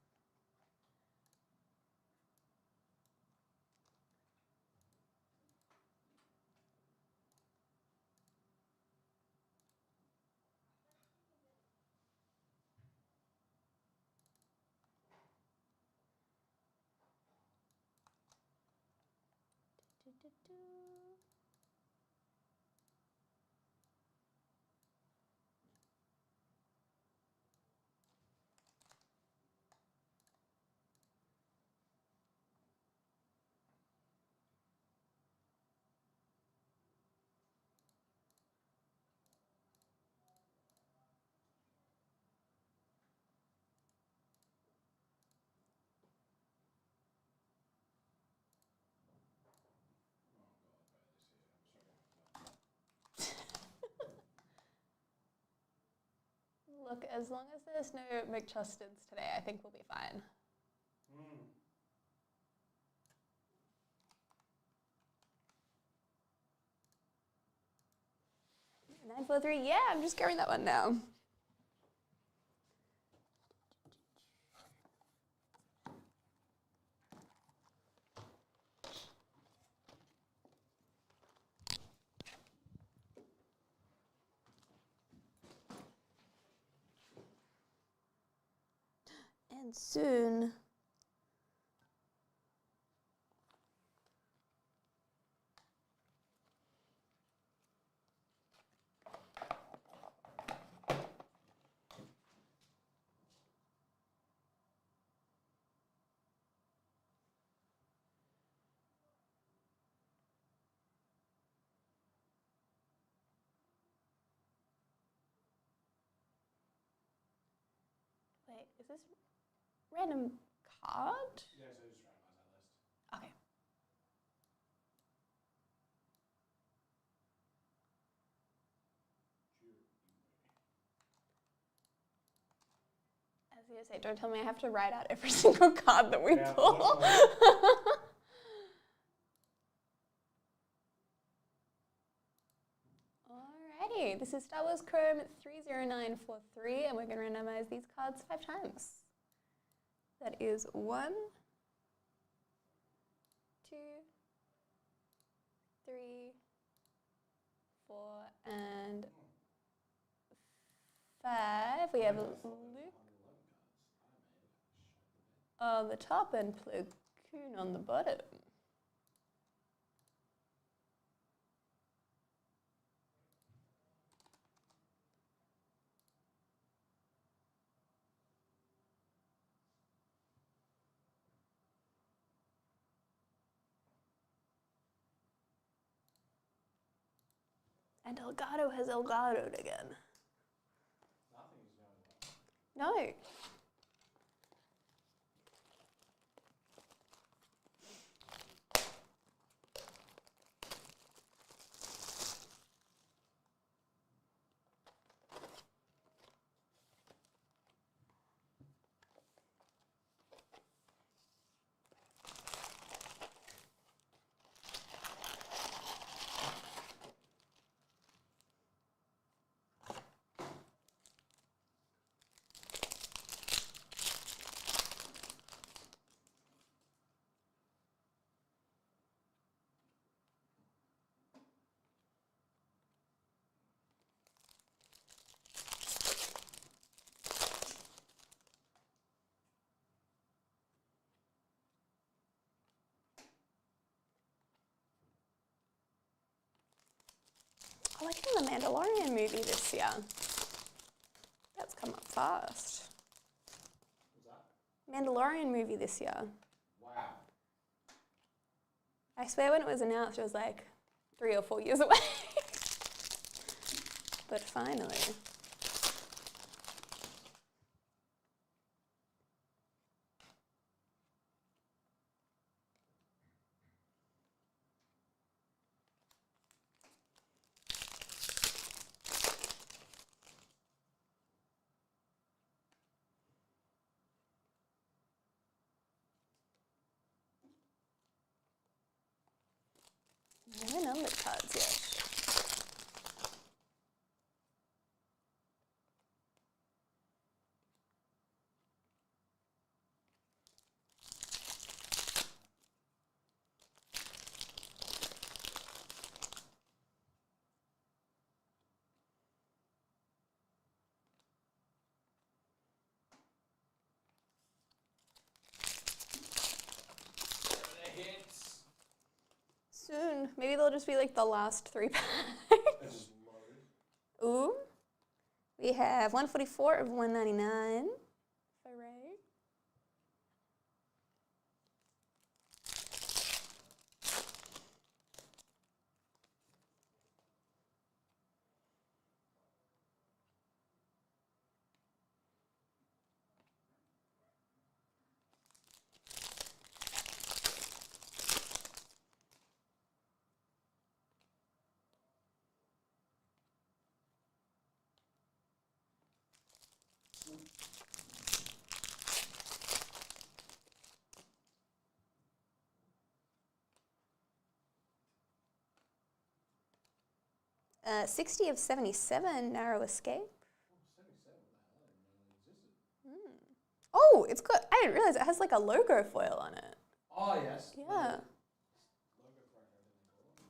Look, as long as there's no McChustons today, I think we'll be fine. Mm. 943, yeah, I'm just carrying that one now. And soon. Wait, is this random card? Yeah, so just randomize that list. Okay. I was gonna say, don't tell me I have to write out every single card that we Yeah, pull. Alrighty, this is Star Wars Chrome 30943, and we're going to randomize these cards 5 times. That is 1, 2, 3, 4, and 5. We have Luke on the top and Plo Koon on the bottom. And Elgato has Elgato'd again. Nothing is going well. No. I like the Mandalorian movie this year. That's come up fast. What's that? Mandalorian movie this year. Wow. I swear when it was announced, it was like 3 or 4 years away. But finally. No numbered cards yet. Hits. Soon. Maybe they'll just be like the last 3 packs. It's loaded. Ooh. We have 144 of 199 for Ray. 60 of 77, Narrow Escape. 77, what the hell? I didn't know that existed. Oh, it's got, I didn't realize it has like a logo foil on it. Oh, yes. Yeah. Logo cracker, I think they call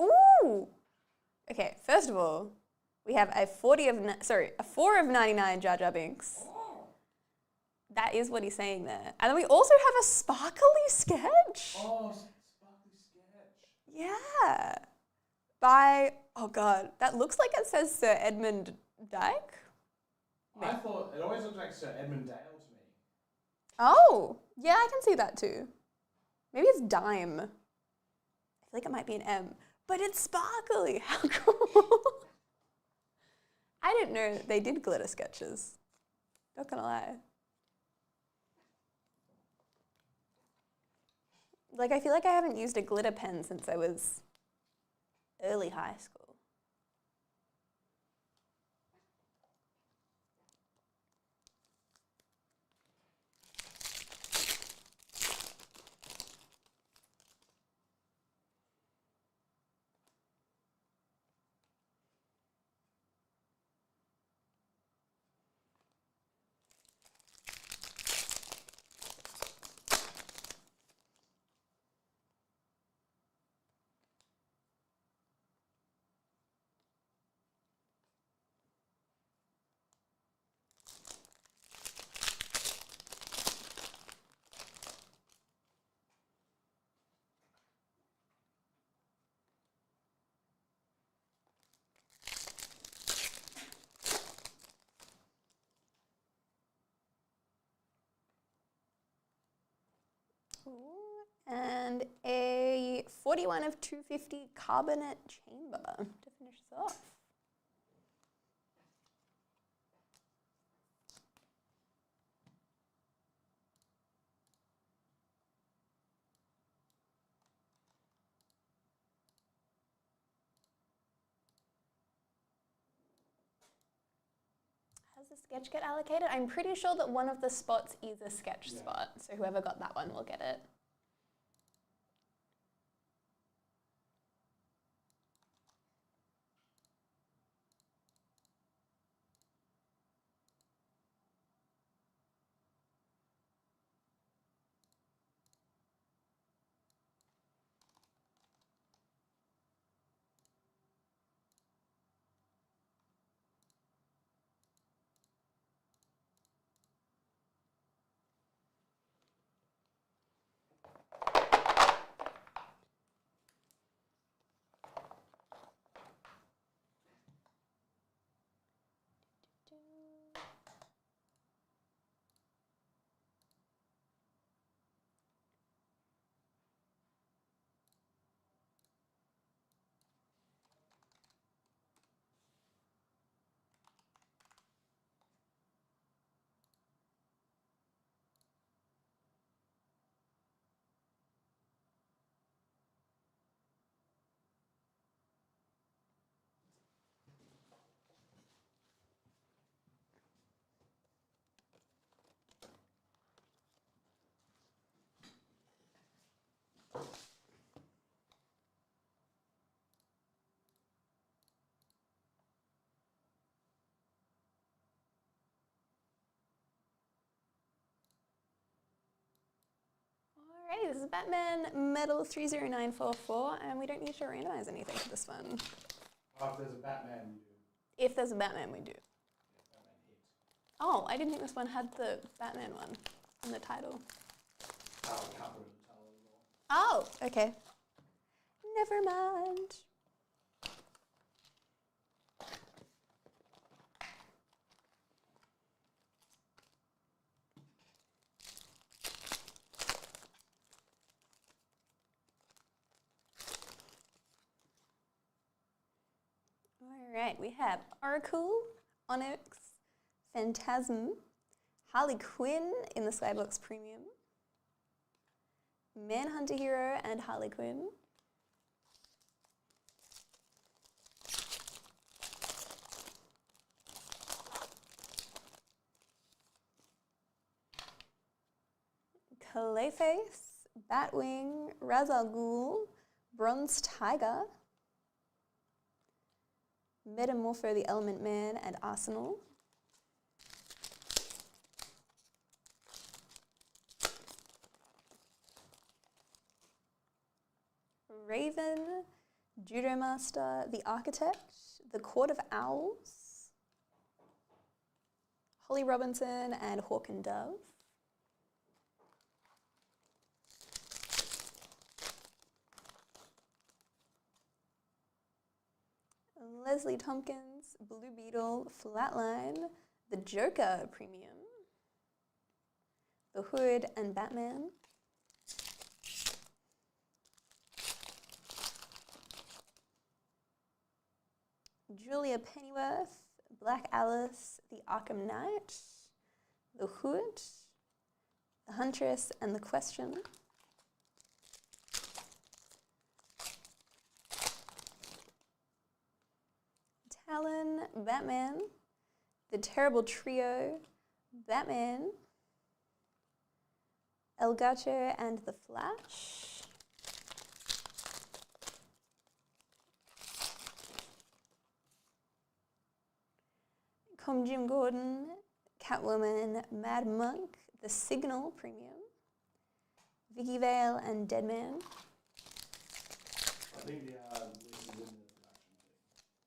it. Ooh. Okay, first of all, we have a 4 of 99 Jar Jar Binks. That is what he's saying there. And then we also have a sparkly sketch. Oh, sparkly sketch. Yeah. By, oh God, that looks like it says Sir Edmund Dyke. I thought, it always looked like Sir Edmund Dale to me. Oh, yeah, I can see that too. Maybe it's Dime. I feel like it might be an M, but it's sparkly. How cool. I didn't know that they did glitter sketches. Not gonna lie. Like, I feel like I haven't used a glitter pen since I was early high school. And a 41 of 250 carbonate chamber to finish this off. Has the sketch get allocated? I'm pretty sure that one of the spots is a sketch spot, so whoever got that one will get it. Alrighty, this is Batman Metal 30944, and we don't need to randomize anything for this one. Oh, if there's a Batman, you do. If there's a Batman, we do. Batman hit. Oh, I didn't think this one had the Batman one in the title. Oh, we can't put it in the title anymore. Oh, okay. Never mind. Right, we have Oracle, Onyx, Phantasm, Harley Quinn in the Skybox Premium, Manhunter Hero and Harley Quinn, Clayface, Batwing, Ra's al Ghul, Bronze Tiger, Metamorpho the Element Man and Arsenal, Raven, Judo Master, the Architect, the Court of Owls, Holly Robinson and Hawk and Dove, Leslie Tompkins, Blue Beetle, Flatline, the Joker Premium, the Hood and Batman, Julia Pennyworth, Black Alice, the Arkham Knight, the Hood, the Huntress and the Question, Talon, Batman, the Terrible Trio, Batman, El Gato and the Flash, Jim Gordon, Catwoman, Mad Monk, The Signal Premium, Vicky Vale and Deadman, I think the list is in the production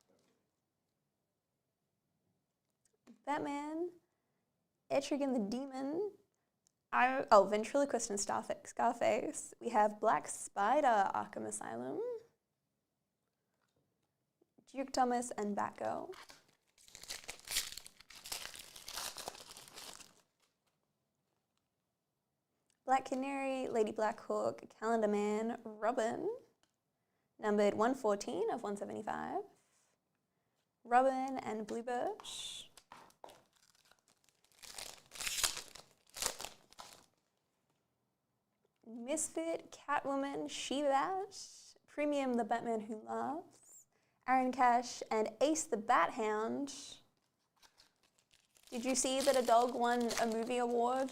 thing. Batman, Etrigan the Demon, Ventriloquist and Scarface. We have Black Spider, Arkham Asylum, Duke Thomas and Batgirl, Black Canary, Lady Blackhawk, Calendar Man, Robin, numbered 114 of 175, Robin and Blue Birch, Misfit, Catwoman, She-Bat, Premium, the Batman Who Laughs, Aaron Cash, and Ace the Bat Hound. Did you see that a dog won a movie award?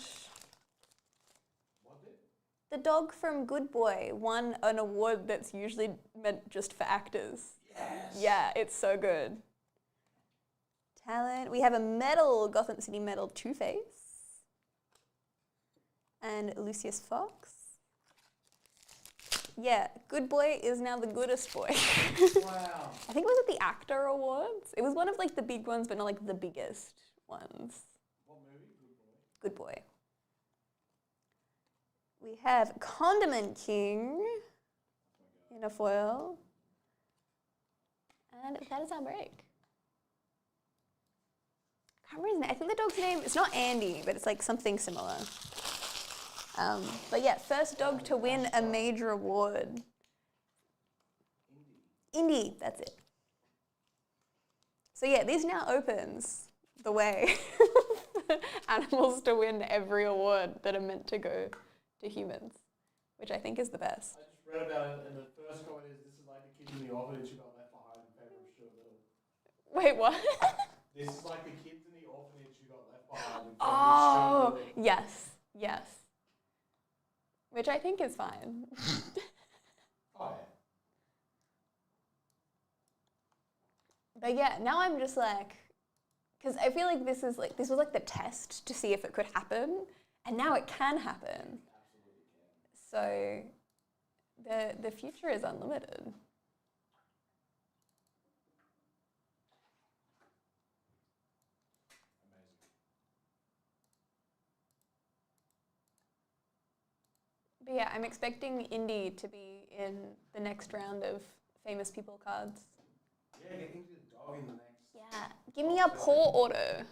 What did? The dog from Good Boy won an award that's usually meant just for actors. Yes. Yeah, it's so good. Talent. We have a metal, Gotham City Metal Two-Face. And Lucius Fox. Yeah, Good Boy is now the goodest boy. Wow. I think it was at the Actor Awards. It was one of like the big ones, but not like the biggest ones. What movie? Good boy. Good Boy. We have Condiment King in a foil. And that is our break. Can't remember his name. I think the dog's name, it's not Andy, but it's like something similar. But yeah, first dog to win a major award. Indy, that's it. So yeah, this now opens the way for animals to win every award that are meant to go to humans, which I think is the best. I just read about it, and the first comment is, "This is like the kids in the orphanage who got left behind in favor of Stuart Little." Wait, what? This is like the kids in the orphanage who got left behind in favor Oh, of Stuart Little. yes, yes. Which I think is fine. Oh, But yeah, now I'm just like, because I feel like this was like the test to see if it could happen, and now it can happen. So the future is unlimited. But yeah, I'm expecting Indy to be in the next round of famous people cards. yeah, get into the dog in the next. Yeah, give me a paw auto.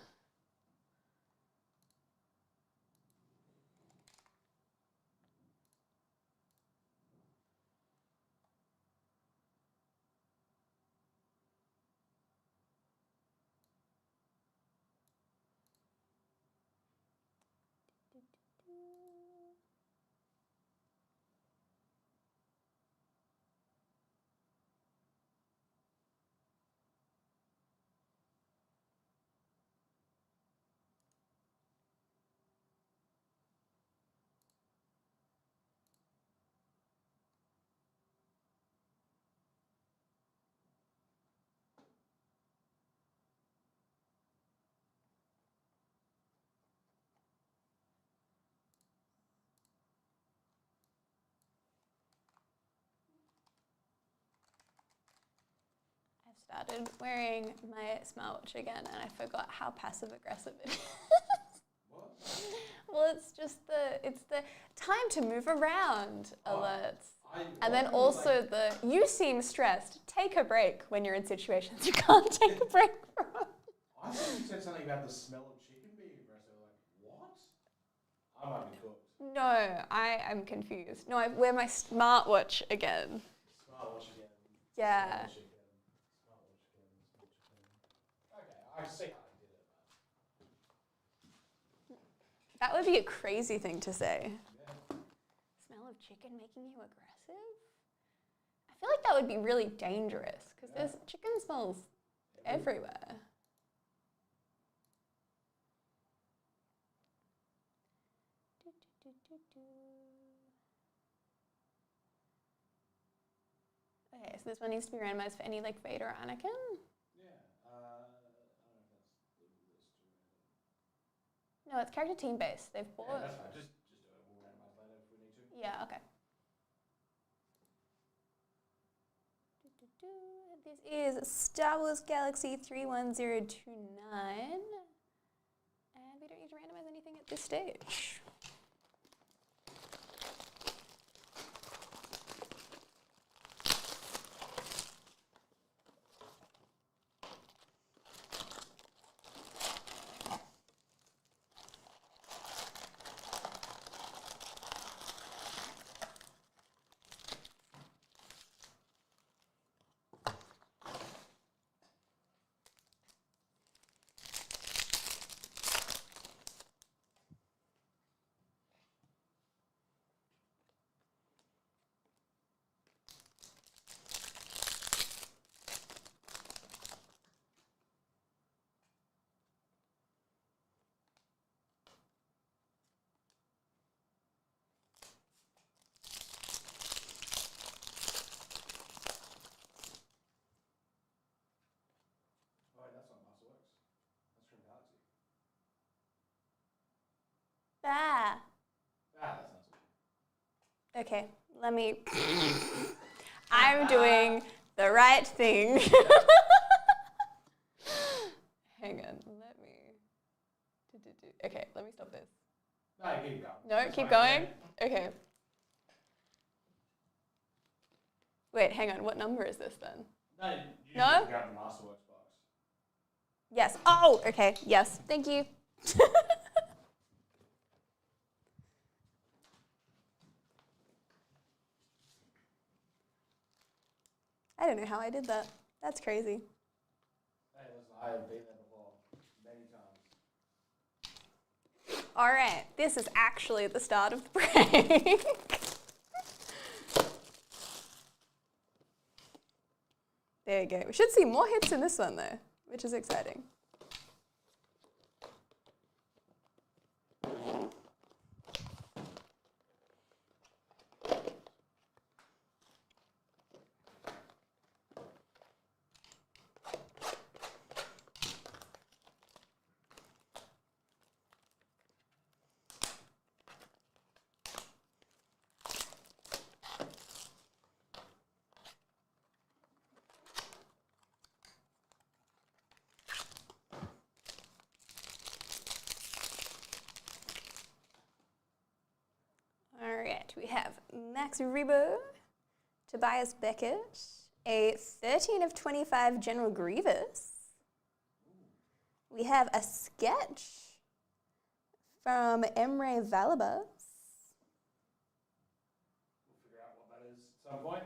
I've started wearing my smartwatch again, and I forgot how passive aggressive it is. What? Well, it's the time to move around alerts. And then What? also you seem stressed. Take a break when you're in situations you can't take a break from. I thought you said something about the smell of chicken being aggressive. Like, what? I might be cooked. No, I am confused. No, I wear my smartwatch again. Smartwatch again. Yeah. Smartwatch again. Smartwatch again. Smartwatch again. Okay, I see how I did it. That would be a crazy thing to say. Yeah. Smell of chicken making you aggressive? I feel like that would be really dangerous because there's chicken smells everywhere. Okay, so this one needs to be randomized for any like Vader or Anakin. Yeah. I don't know if that's the list too random. No, it's character team based. They've bought. Yeah, that's fine. Just do it. We'll randomize later if we need to. Yeah, okay. This is Star Wars Galaxy 31029. And we don't need to randomize anything at this stage. Oh, wait, that's not Masterworks. That's from Galaxy. Ah. That's not so Okay, let me. I'm doing the right thing. Hang on, let me. Okay, let me stop this. No, keep going. No, That's keep fine. going? Okay. Wait, hang on, what number is this then? No, you No? just grab the Masterworks box. Yes. Oh, okay, yes, thank you. I don't know how I did that. That's crazy. Hey, listen, I have been there before, many times. All right, this is actually the start of the break. There you go. We should see more hits in this one though, which is exciting. All right, we have Max Rebo, Tobias Beckett, a 13 of 25 General Grievous. We have a sketch from Emre Valabas. We'll figure out what that is at some point.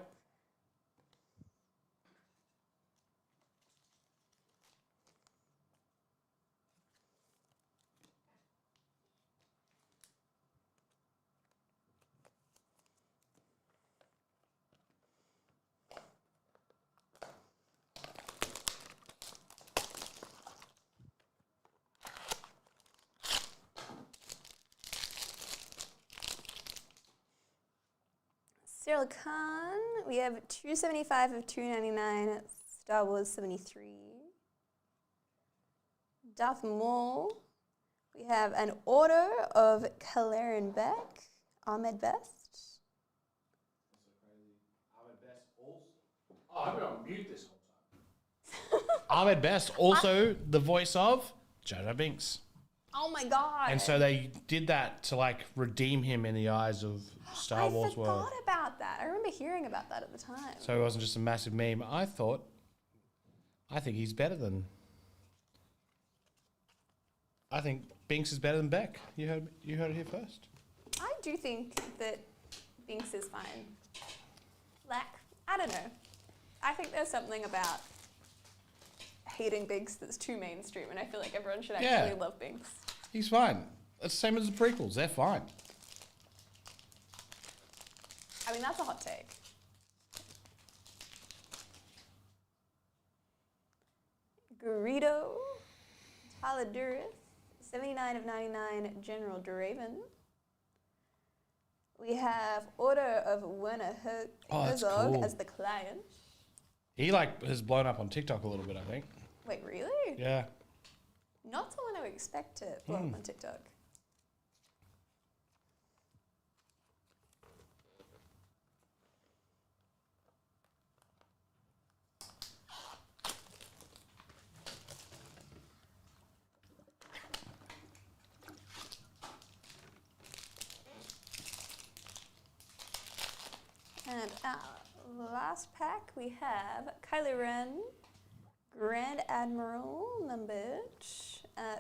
Cyril Khan. We have 275 of 299. Star Wars 73. Darth Maul. We have an auto of Kalaren Beck. Ahmed Best. That's so crazy. Ahmed Best also. Oh, I've been on mute this whole time. Ahmed Best, also the voice of Jar Jar Binks. Oh my god. And so they did that to like redeem him in the eyes of Star Wars I world. forgot about that. I remember hearing about that at the time. So it wasn't just a massive meme. I think he's better than. I think Binks is better than Beck. You heard it here first. I do think that Binks is fine. Like, I don't know. I think there's something about hating Binks that's too mainstream, and I feel like everyone should actually love Binks. He's fine. It's the same as the prequels. They're fine. I mean, that's a hot take. Garrido, Tyler Durrith, 79 of 99, General Draven. We have Order of Werner that's Herzog cool. as the client. He like has blown up on TikTok a little bit, I think. Wait, really? Yeah. Not someone I would expect to blow up on TikTok. And our last pack, we have Kylo Ren, Grand Admiral, numbered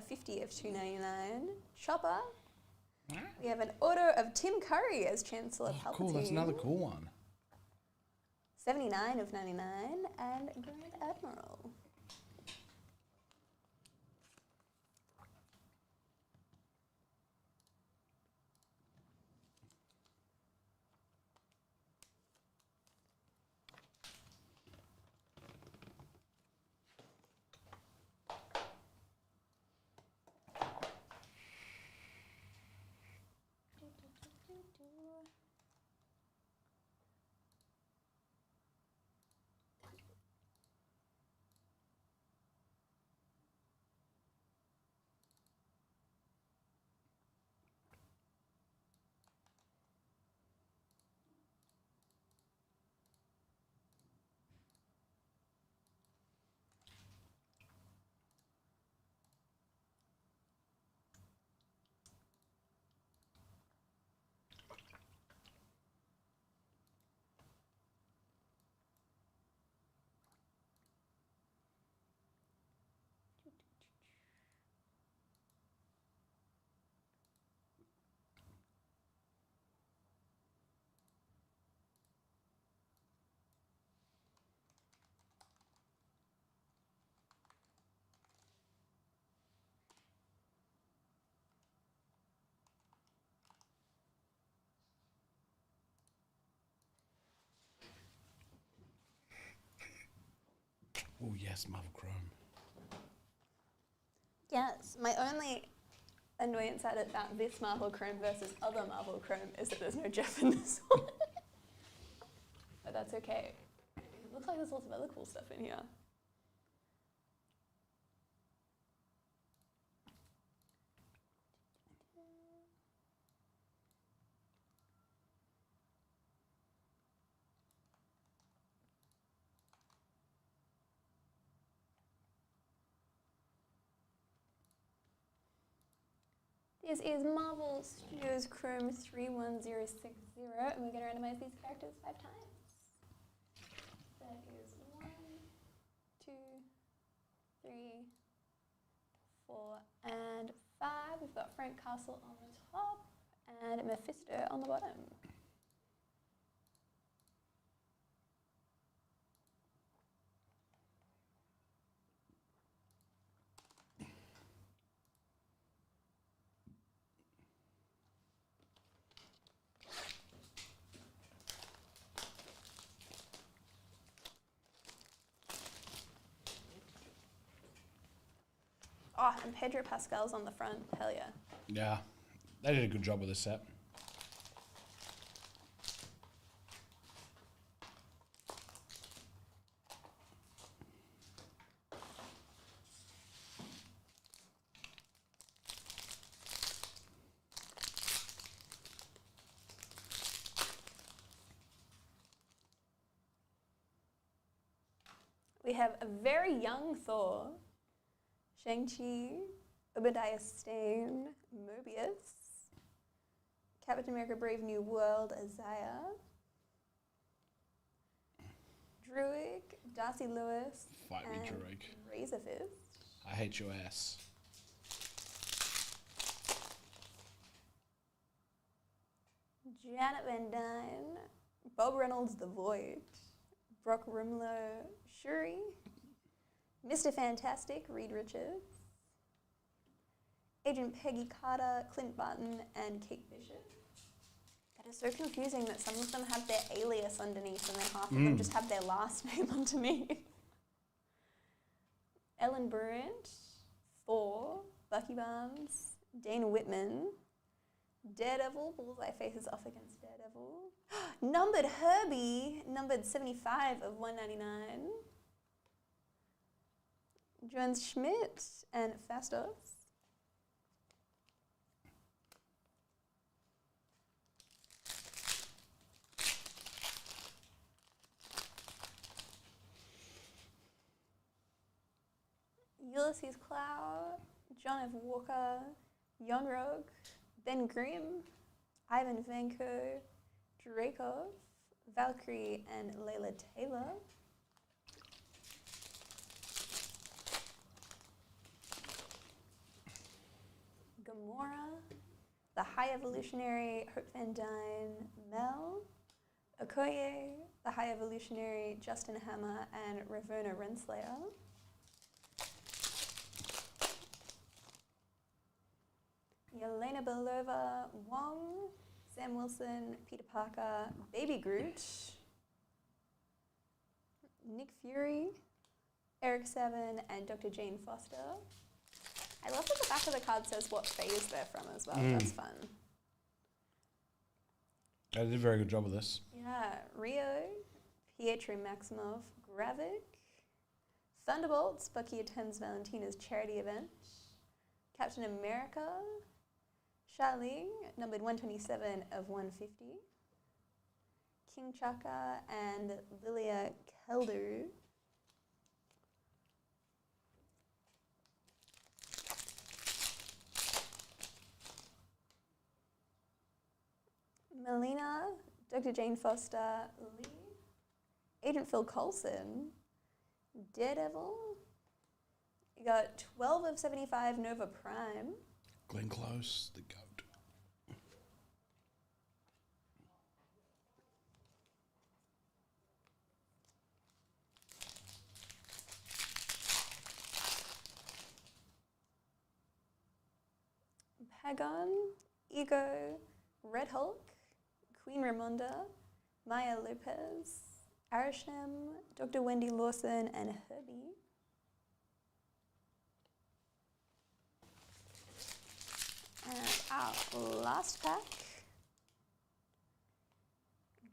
50 of 299, Chopper. We have an auto of Tim Curry as Chancellor Palpatine. Cool. That's another cool one. 79 of 99, and Grand Admiral. Oh yes, Marvel Chrome. Yes, my only annoyance about this Marvel Chrome versus other Marvel Chrome is that there's no Jeff in this one. But that's okay. It looks like there's lots of other cool stuff in here. This is Marvel Studios Chrome 31060, and we're going to randomize these characters 5 times. That is 1, 2, 3, 4, and 5. We've got Frank Castle on the top and Mephisto on the bottom. Oh, and Pedro Pascal's on the front. Hell yeah. Yeah, they did a good job with this set. We have a very young Thor, Shang-Chi, Obadiah Stane, Mobius, Captain America Brave New World, Isaiah, Druig, Darcy Lewis, Fight me, and Druig. Razorfist. I hate your ass. Janet Van Dyne, Bob Reynolds, The Void, Brock Rumlow, Shuri, Mr. Fantastic, Reed Richards, Agent Peggy Carter, Clint Barton, and Kate Bishop. That is so confusing that some of them have their alias underneath and then half of them just have their last name underneath. Ellen Brunt, Thor, Bucky Barnes, Dana Whitman, Daredevil, Bullseye faces off against Daredevil. Numbered Herbie, numbered 75 of 199. Jones Schmidt and Fastos. Ulysses Clow, John F. Walker, Jon Rogue, Ben Grimm, Ivan Vanko, Dreykov, Valkyrie, and Layla Taylor. Gamora, the High Evolutionary, Hope Van Dyne, Mel, Okoye, the High Evolutionary, Justin Hammer, and Ravonna Renslayer. Yelena Belova, Wong, Sam Wilson, Peter Parker, Baby Groot, Nick Fury, Eric Seven, and Dr. Jane Foster. I love that the back of the card says what phase they're from as well. That's fun. I did a very good job of this. Yeah, Rio, Pietro Maximoff, Gravik, Thunderbolts, Bucky attends Valentina's charity event, Captain America, Charlie, numbered 127 of 150, King Chaka, and Lilia Keldu. Melina, Dr. Jane Foster, Lee, Agent Phil Coulson, Daredevil. You got 12 of 75 Nova Prime. Glenn Close, the goat. Pagon, Ego, Red Hulk, Queen Ramonda, Maya Lopez, Arishem, Dr. Wendy Lawson, and Herbie. And our last pack,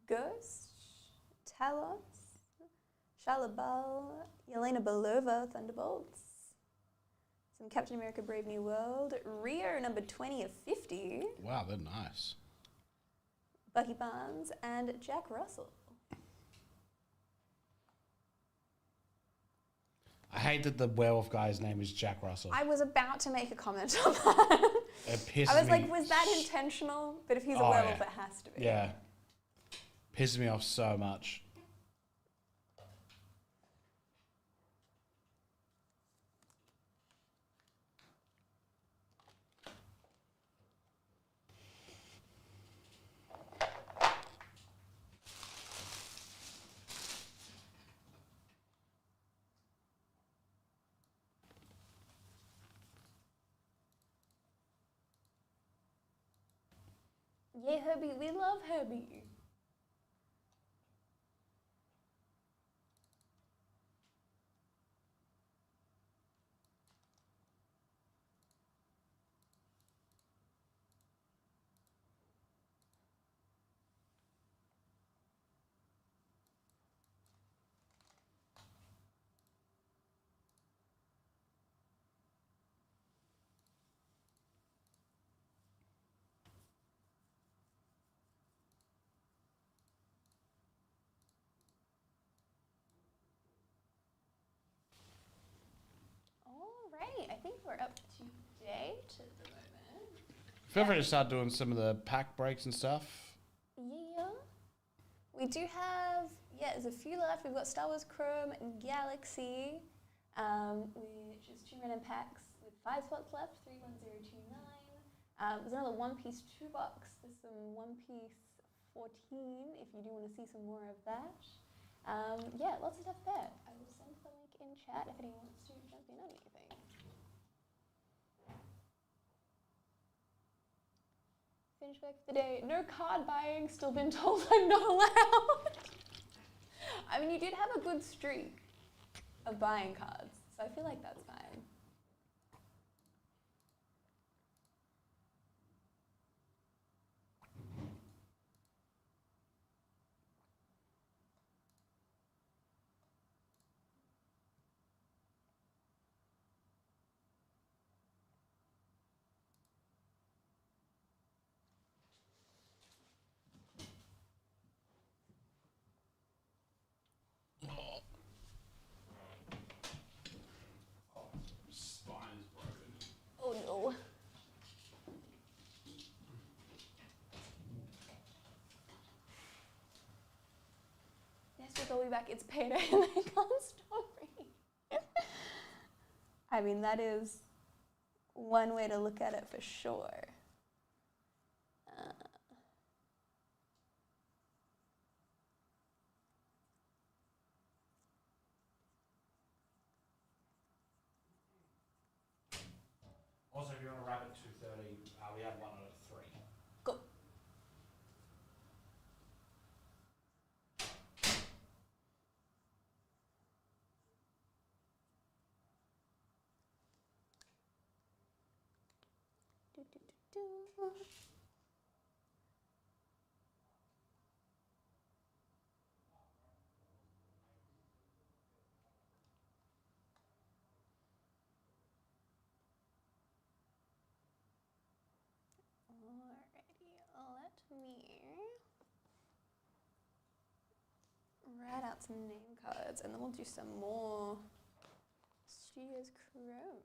Ghost, Talos, Shalabal, Yelena Belova, Thunderbolts, some Captain America Brave New World, Rio number 20 of 50, Wow, they're nice. Bucky Barnes, and Jack Russell. I hate that the werewolf guy's name is Jack Russell. I was about to make a comment on that. It pisses I was me. like, was that intentional? But if he's a Oh, werewolf, yeah. it has to be. Yeah. Pisses me off so much. Yeah, Herbie, we love Herbie. we're up to date at the moment. Feel free to start doing some of the pack breaks and stuff. Yeah. We do have, there's a few left. We've got Star Wars Chrome and Galaxy, which is 2 random packs with 5 slots left, 31029. There's another One Piece 2 box. There's some One Piece 14 if you do want to see some more of that. Lots of stuff there. I will send the link in chat if anyone wants to jump in on anything. Finish work for the day. No card buying. Still been told I'm not allowed. I mean, you did have a good streak of buying cards, so I feel like that's fine. Spine is broken. Oh no. Yes, we'll be back. It's payday and they can't stop me. I mean, that is one way to look at it for sure. Also, if you want to wrap at 2:30, we have one at 3. Go. Do, do, do, do. Alrighty, let me write out some name cards and then we'll do some more Studios Chrome.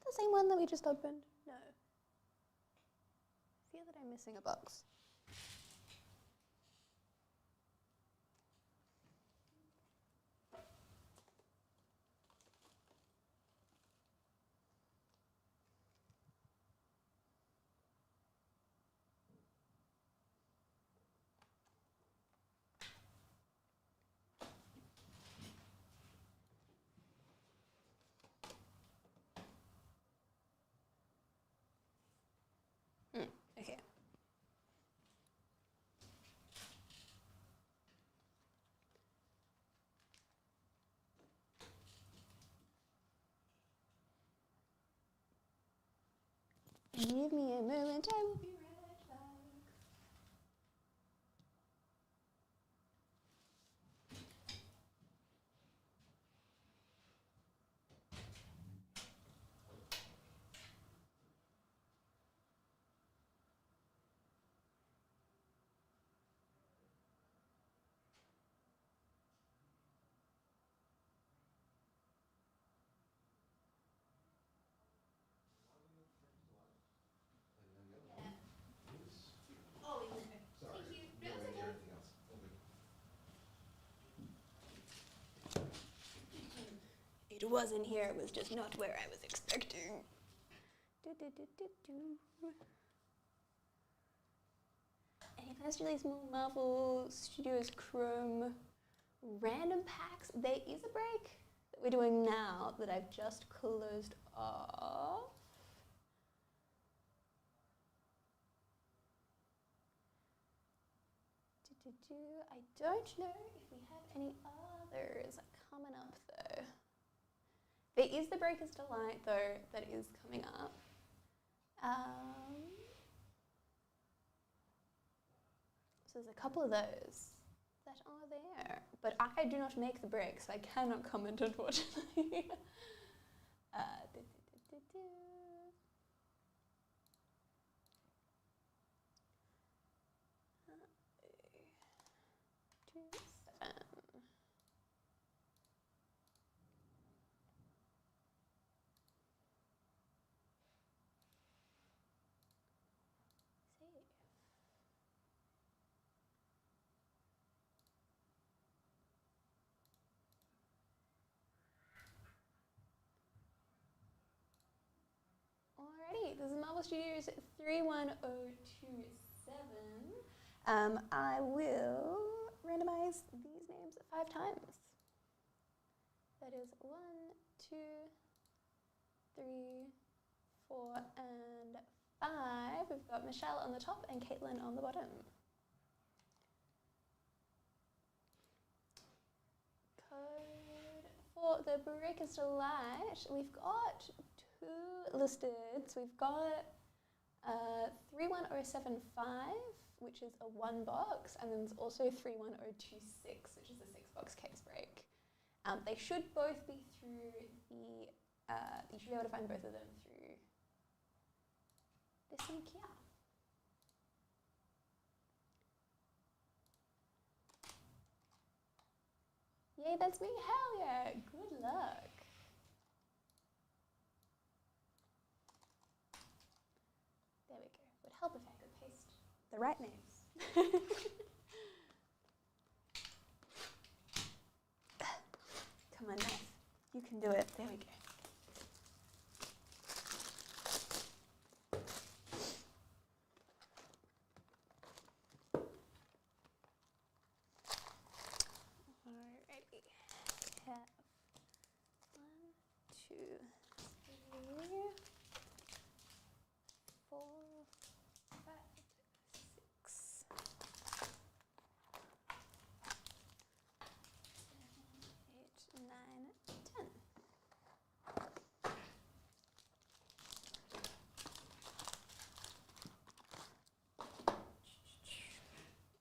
The same one that we just opened? No. I feel that I'm missing a box. Give me a moment, I will be right back. It wasn't here, it was just not where I was expecting. Any plans to release more Marvel Studios Chrome random packs? There is a break that we're doing now that I've just closed off. I don't know if we have any others coming up though. There is the Breaker's Delight though that is coming up. So there's a couple of those that are there, but I do not make the break, so I cannot comment unfortunately. Alrighty, this is Marvel Studios 31027. I will randomize these names 5 times. That is 1, 2, 3, 4, and 5. We've got Michelle on the top and Caitlin on the bottom. Code for the Breaker's Delight, we've got 2 listed. So we've got 31075, which is a 1 box, and then there's also 31026, which is a 6 box case break. They should both be through the, you should be able to find both of them through this link here. Yay, that's me, hell yeah, good luck. There we go, would help if I could paste the right names. Come on, knife. You can do it. There we go. Alrighty. Have 1, 2, 3, 4, 5, 6, 7, 8, 9, 10.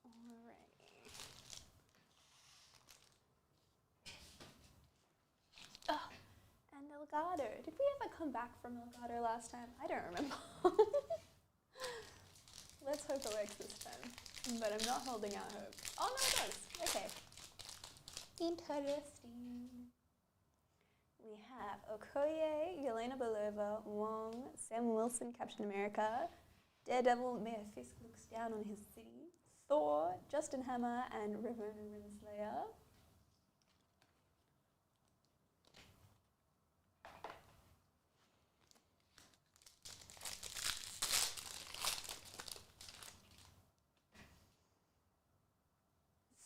Alrighty. Oh, and Elgato. Did we ever come back from Elgato last time? I don't remember. Let's hope it works this time. But I'm not holding out hope. Oh no, it does. Okay. Interesting. We have Okoye, Yelena Belova, Wong, Sam Wilson, Captain America, Daredevil, Mayor Fisk looks down on his city, Thor, Justin Hammer, and Ravonna Renslayer.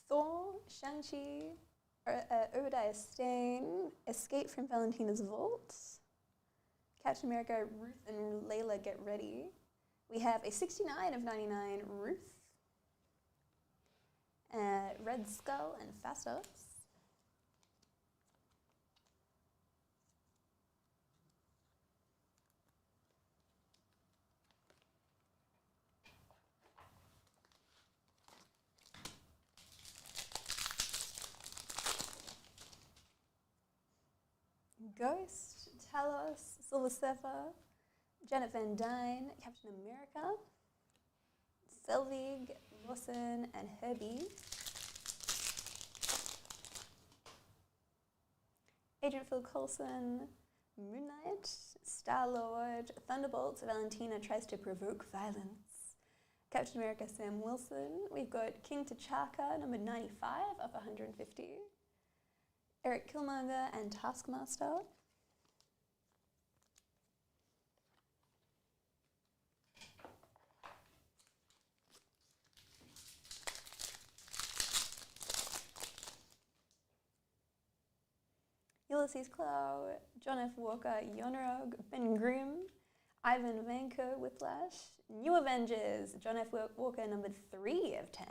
Thor, Shang-Chi, Obadiah Stane, Escape from Valentina's Vault, Captain America, Ruth and Layla Get Ready. We have a 69 of 99 Ruth, Red Skull and Phastos. Ghost, Talos, Silver Surfer, Janet Van Dyne, Captain America, Selvig, Lawson, and Herbie. Agent Phil Coulson, Moon Knight, Star-Lord, Thunderbolts, Valentina tries to provoke violence. Captain America, Sam Wilson. We've got King T'Chaka, number 95 of 150. Eric Killmonger and Taskmaster. Ulysses Klaue, John F. Walker, Yonorog, Ben Grimm, Ivan Vanko, Whiplash, New Avengers, John F. Walker, number 3 of 10.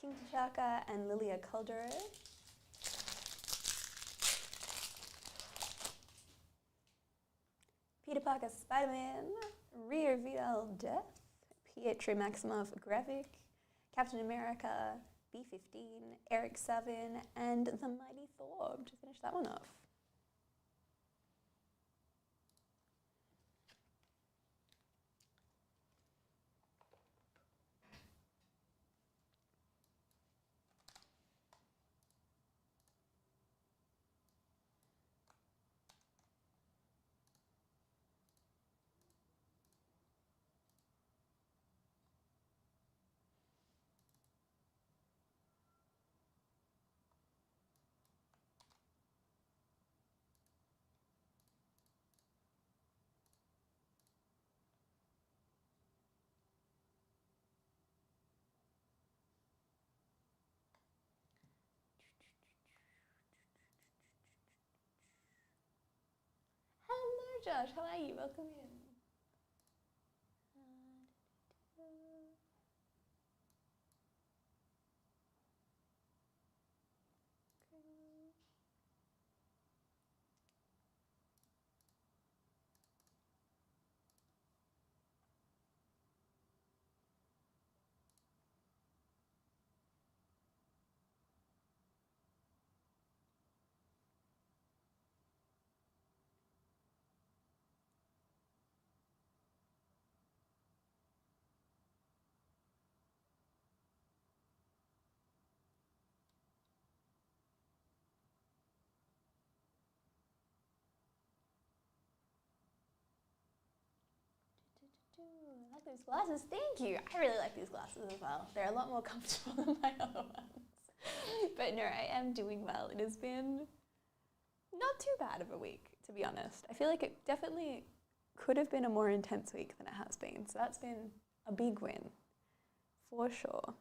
King T'Chaka and Lilia Kaldero. Peter Parker, Spider-Man, Rio Vidal, Death, Pietro Maximoff, Graphic, Captain America, B-15, Eric Savin, and the Mighty Thor to finish that one off. Hello, Josh. How are you? Welcome in. I like those glasses. Thank you. I really like these glasses as well. They're a lot more comfortable than my other ones. But no, I am doing well. It has been not too bad of a week, to be honest. I feel like it definitely could have been a more intense week than it has been. So that's been a big win, for sure.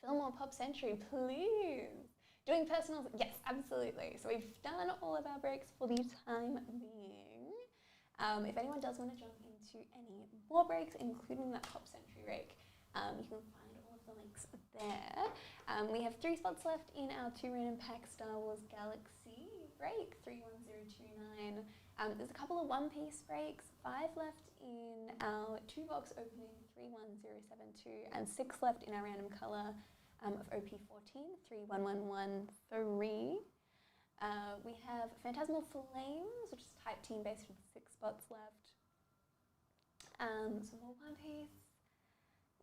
Fillmore Pop Century, please. Doing personals, yes, absolutely. So we've done all of our breaks for the time being. If anyone does want to jump into any more breaks, including that Pop Century break, you can find all of the links there. We have 3 spots left in our 2 random pack Star Wars Galaxy break, 31029. There's a couple of one-piece breaks, 5 left in our 2-box opening, 31072, and 6 left in our random colour of OP14, 31113. We have Phantasmal Flames, which is type team based with 6 spots left. Some more One Piece.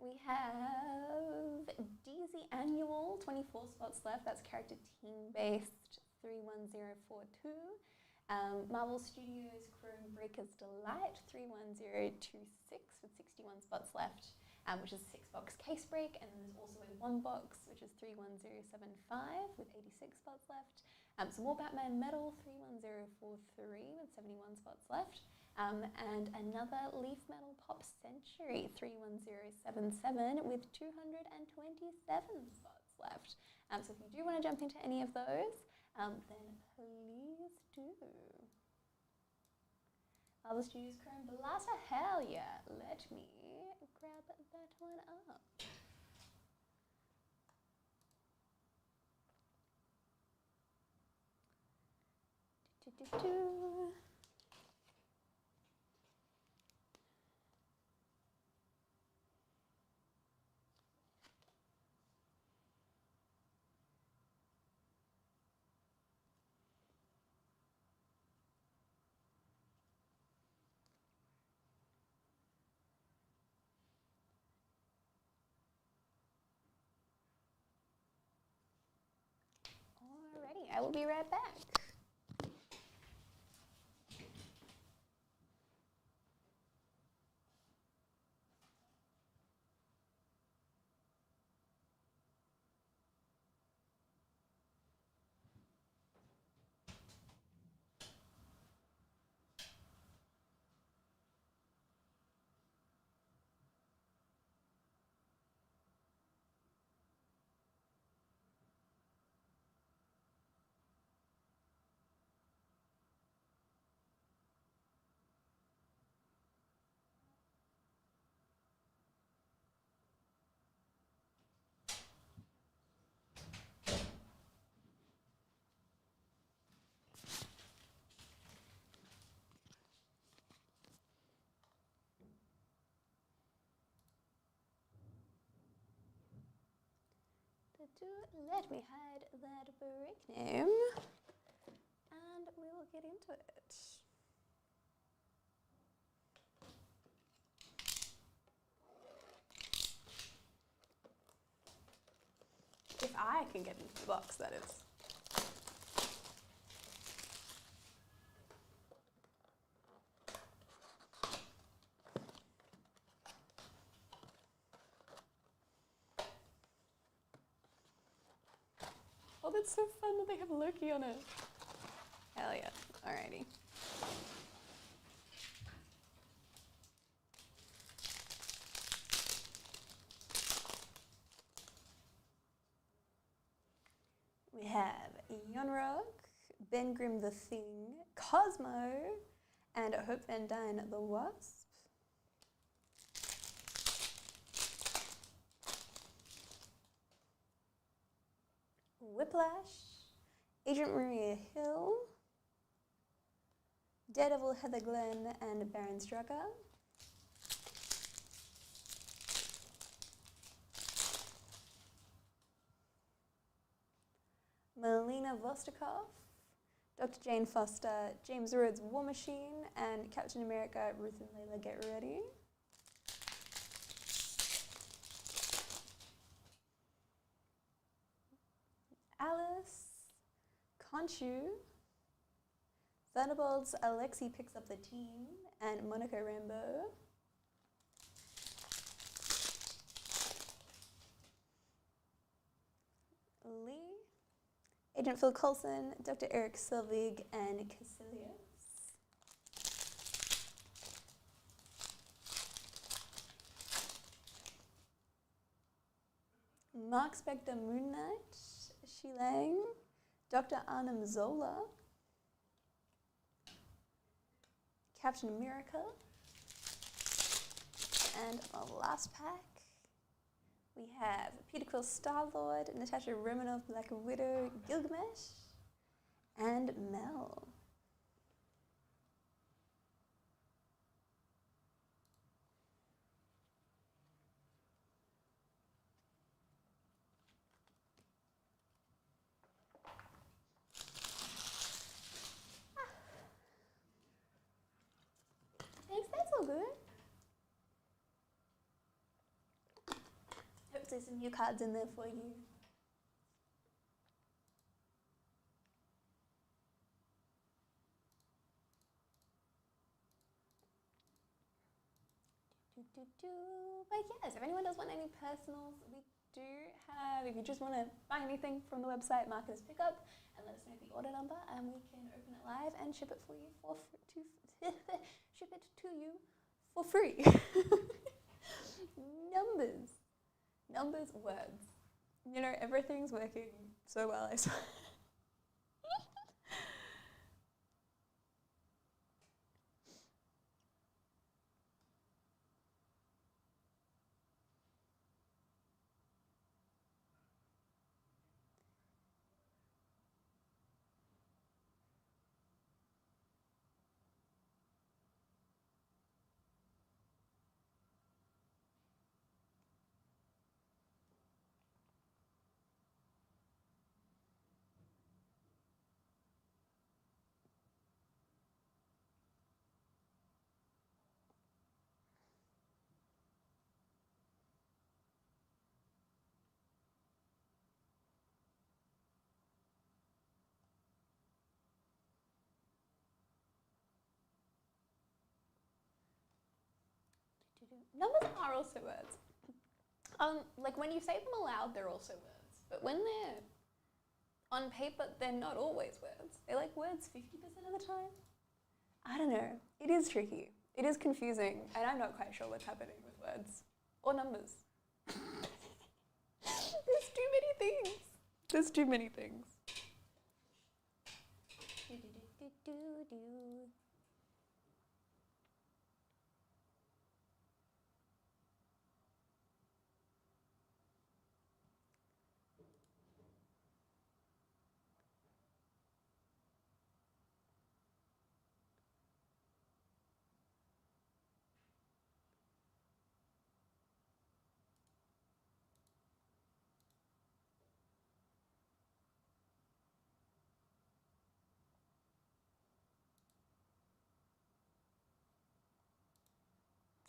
We have DZ Annual, 24 spots left. That's character team based, 31042. Marvel Studios Chrome Breakers Delight, 31026 with 61 spots left, which is a 6-box case break. And then there's also a 1-box, which is 31075 with 86 spots left. Some more Batman Metal 31043 with 71 spots left. And another Leaf Metal Pop Century 31077 with 227 spots left. So if you do want to jump into any of those, then please do. Marvel Studios Chrome Blaster, hell yeah! Let me grab that one up. Do-do-do. Alrighty, I will be right back. Let me hide that break name, and we will get into it. If I can get into the box, that is. Oh, that's so fun that they have Loki on it. Hell yeah. Alrighty. We have Yonrog, Ben Grimm the Thing, Cosmo, and Hope Van Dyne the Wasp. Whiplash, Agent Maria Hill, Daredevil Heather Glenn, and Baron Strucker. Melina Vostokov, Dr. Jane Foster, James Rhodes War Machine, and Captain America Ruth and Layla Get Ready. Alice, Khonshu, Thunderbolts Alexi Picks Up the Team, and Monica Rambeau. Lee, Agent Phil Coulson, Dr. Eric Selvig, and Cassilius. Mark Spector Moon Knight, Shilang, Dr. Arnim Zola, Captain America, and the last pack, we have Peter Quill Star-Lord, Natasha Romanoff Black Widow, Gilgamesh, and Mel. Thanks, that's all good. Hopefully some new cards in there for you. But yes, if anyone does want any personals, we do have, if you just want to buy anything from the website, mark it as pickup and let us know the order number, and we can open it live and ship it for you ship it to you for free. Numbers, words. You know, everything's working so well, I swear. Numbers are also words. Like when you say them aloud, they're also words. But when they're on paper, they're not always words. They're like words 50% of the time. I don't know. It is tricky. It is confusing, and I'm not quite sure what's happening with words or numbers. There's too many things. There's too many things.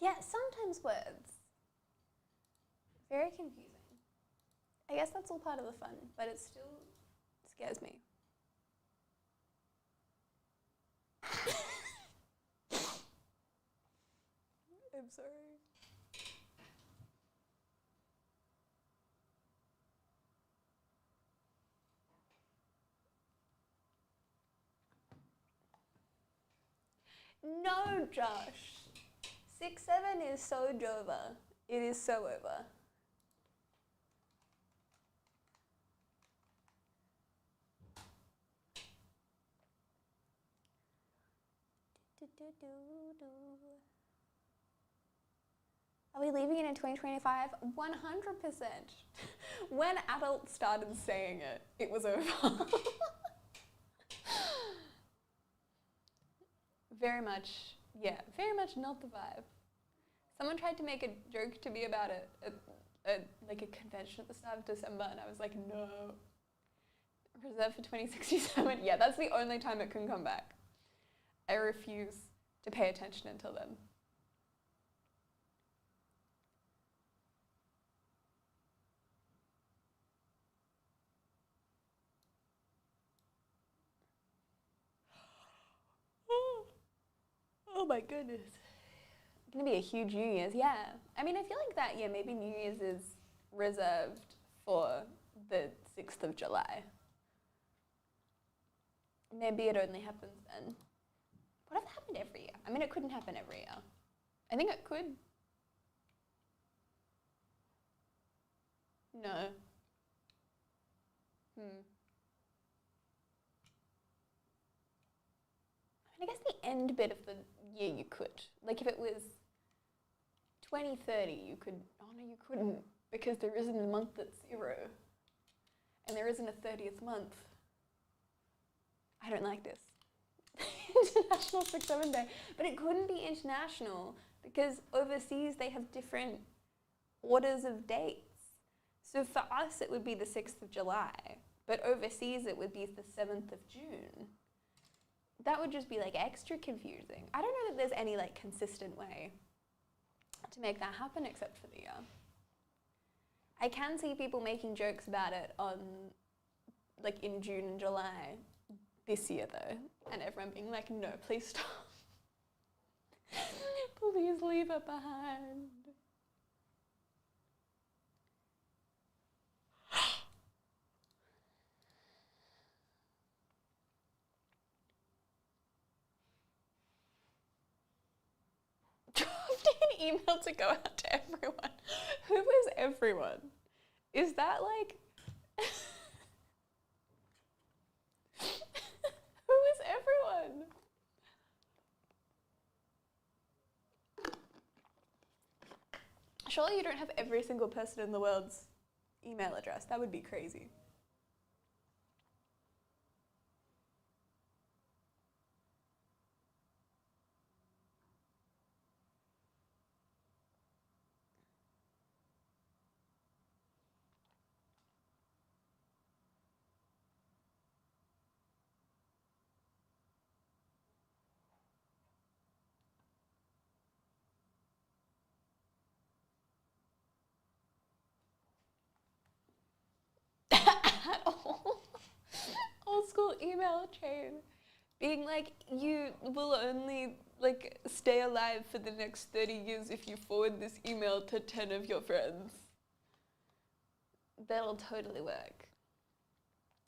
Yeah, sometimes words. Very confusing. I guess that's all part of the fun, but it still scares me. I'm sorry. No, Josh. 6-7 is so over. It is so over. Are we leaving it in 2025? 100%. When adults started saying it, it was over. Very much not the vibe. Someone tried to make a joke to me about it at like a convention at the start of December, and I was like, no. Reserved for 2067. Yeah, that's the only time it can come back. I refuse to pay attention until then. Oh my goodness. It's gonna be a huge New Year's, yeah. I mean, I feel like that year, maybe New Year's is reserved for the 6th of July. Maybe it only happens then. What if it happened every year? I mean, it couldn't happen every year. I think it could. No. I mean, I guess the end bit of the year you could. Like if it was 2030, you could. Oh no, you couldn't, because there isn't a month that's 0. And there isn't a 30th month. I don't like this. International 6-7 Day. But it couldn't be international because overseas they have different orders of dates. So for us it would be the 6th of July, but overseas it would be the 7th of June. That would just be like extra confusing. I don't know that there's any like consistent way to make that happen except for the year. I can see people making jokes about it on like in June and July this year though, and everyone being like, no, please stop. Please leave it behind. an email to go out to everyone. Who is everyone? Is that like... Who is everyone? Surely you don't have every single person in the world's email address. That would be crazy. At all. Old school email chain. Being like, you will only like stay alive for the next 30 years if you forward this email to 10 of your friends. That'll totally work.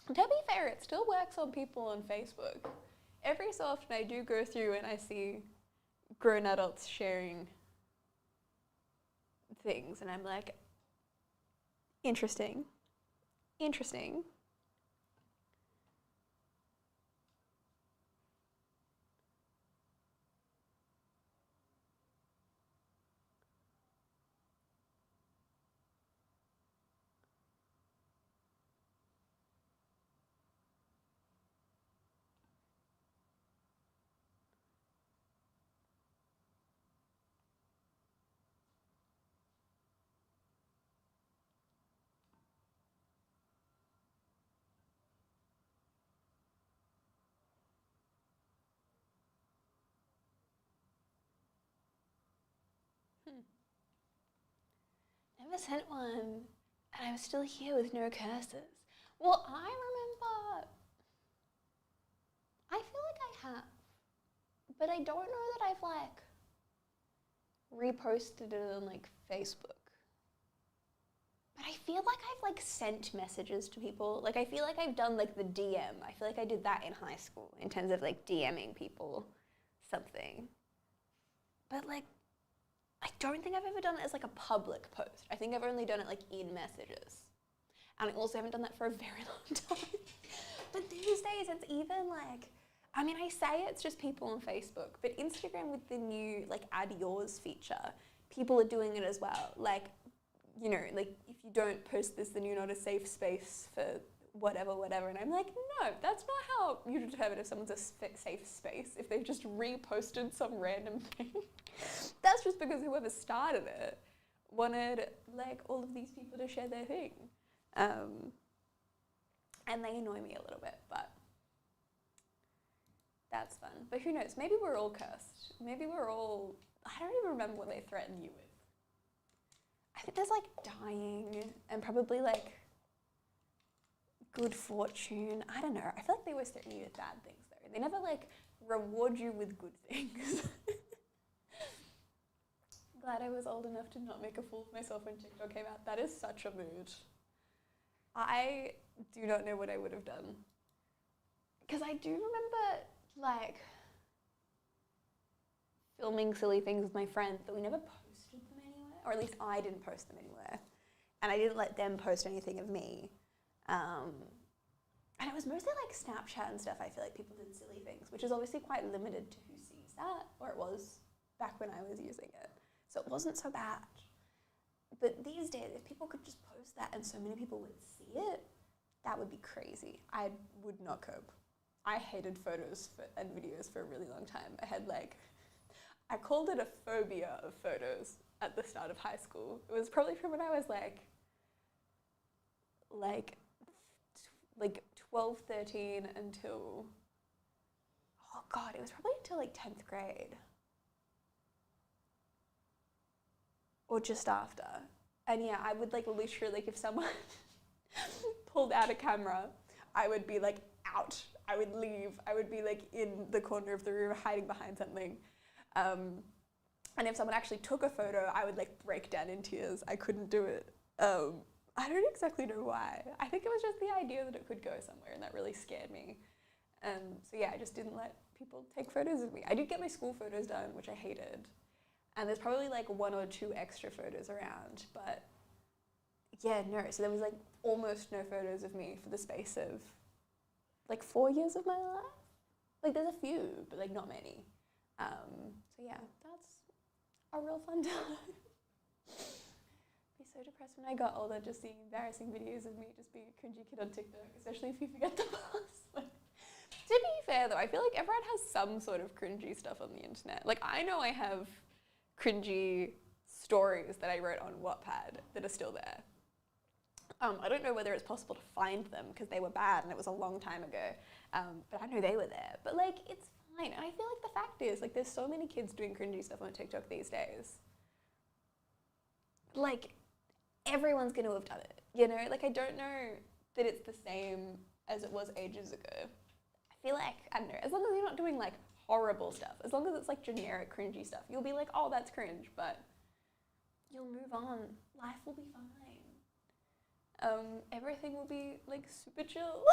To be fair, it still works on people on Facebook. Every so often I do go through and I see grown adults sharing things and I'm like, interesting. Interesting. Never sent one, and I'm still here with no curses. Well, I remember. I feel like I have, but I don't know that I've like reposted it on like Facebook. But I feel like I've like sent messages to people. Like I feel like I've done like the DM. I feel like I did that in high school in terms of like DMing people something. But like, I don't think I've ever done it as like a public post. I think I've only done it like in messages. And I also haven't done that for a very long time. But these days it's even like, I mean, I say it's just people on Facebook, but Instagram with the new like add yours feature, people are doing it as well. Like, you know, like if you don't post this, then you're not a safe space for whatever. And I'm like, no, that's not how you determine if someone's a safe space, if they've just reposted some random thing. That's just because whoever started it wanted like all of these people to share their thing. And they annoy me a little bit, but that's fun. But who knows, maybe we're all cursed. Maybe we're all, I don't even remember what they threaten you with. I think there's like dying and probably like good fortune. I don't know. I feel like they always threaten you with bad things though. They never like reward you with good things. Glad I was old enough to not make a fool of myself when TikTok came out. That is such a mood. I do not know what I would have done. Because I do remember like filming silly things with my friends, but we never posted them anywhere. Or at least I didn't post them anywhere. And I didn't let them post anything of me. And it was mostly like Snapchat and stuff. I feel like people did silly things, which is obviously quite limited to who sees that, or it was back when I was using it. So it wasn't so bad. But these days, if people could just post that and so many people would see it, that would be crazy. I would not cope. I hated photos and videos for a really long time. I called it a phobia of photos at the start of high school. It was probably from when I was like 12, 13 until, oh God, it was probably until like 10th grade. Or just after. And yeah, I would like literally, like if someone pulled out a camera, I would be like out. I would leave. I would be like in the corner of the room hiding behind something. And if someone actually took a photo, I would like break down in tears. I couldn't do it. I don't exactly know why. I think it was just the idea that it could go somewhere and that really scared me. So yeah, I just didn't let people take photos of me. I did get my school photos done, which I hated. And there's probably like 1 or 2 extra photos around, but yeah, no. So there was like almost no photos of me for the space of like 4 years of my life. Like there's a few, but like not many. So yeah, that's a real fun time. Be so depressed when I got older just seeing embarrassing videos of me just being a cringy kid on TikTok, especially if you forget the password. To be fair though, I feel like everyone has some sort of cringy stuff on the internet. Like I know I have cringy stories that I wrote on Wattpad that are still there. I don't know whether it's possible to find them because they were bad and it was a long time ago, but I know they were there. But like, it's fine. And I feel like the fact is, like, there's so many kids doing cringy stuff on TikTok these days. Like, everyone's going to have done it, you know? Like, I don't know that it's the same as it was ages ago. I feel like, I don't know, as long as you're not doing like horrible stuff, as long as it's like generic cringy stuff, you'll be like, oh, that's cringe, but you'll move on. Life will be fine. Everything will be like super chill.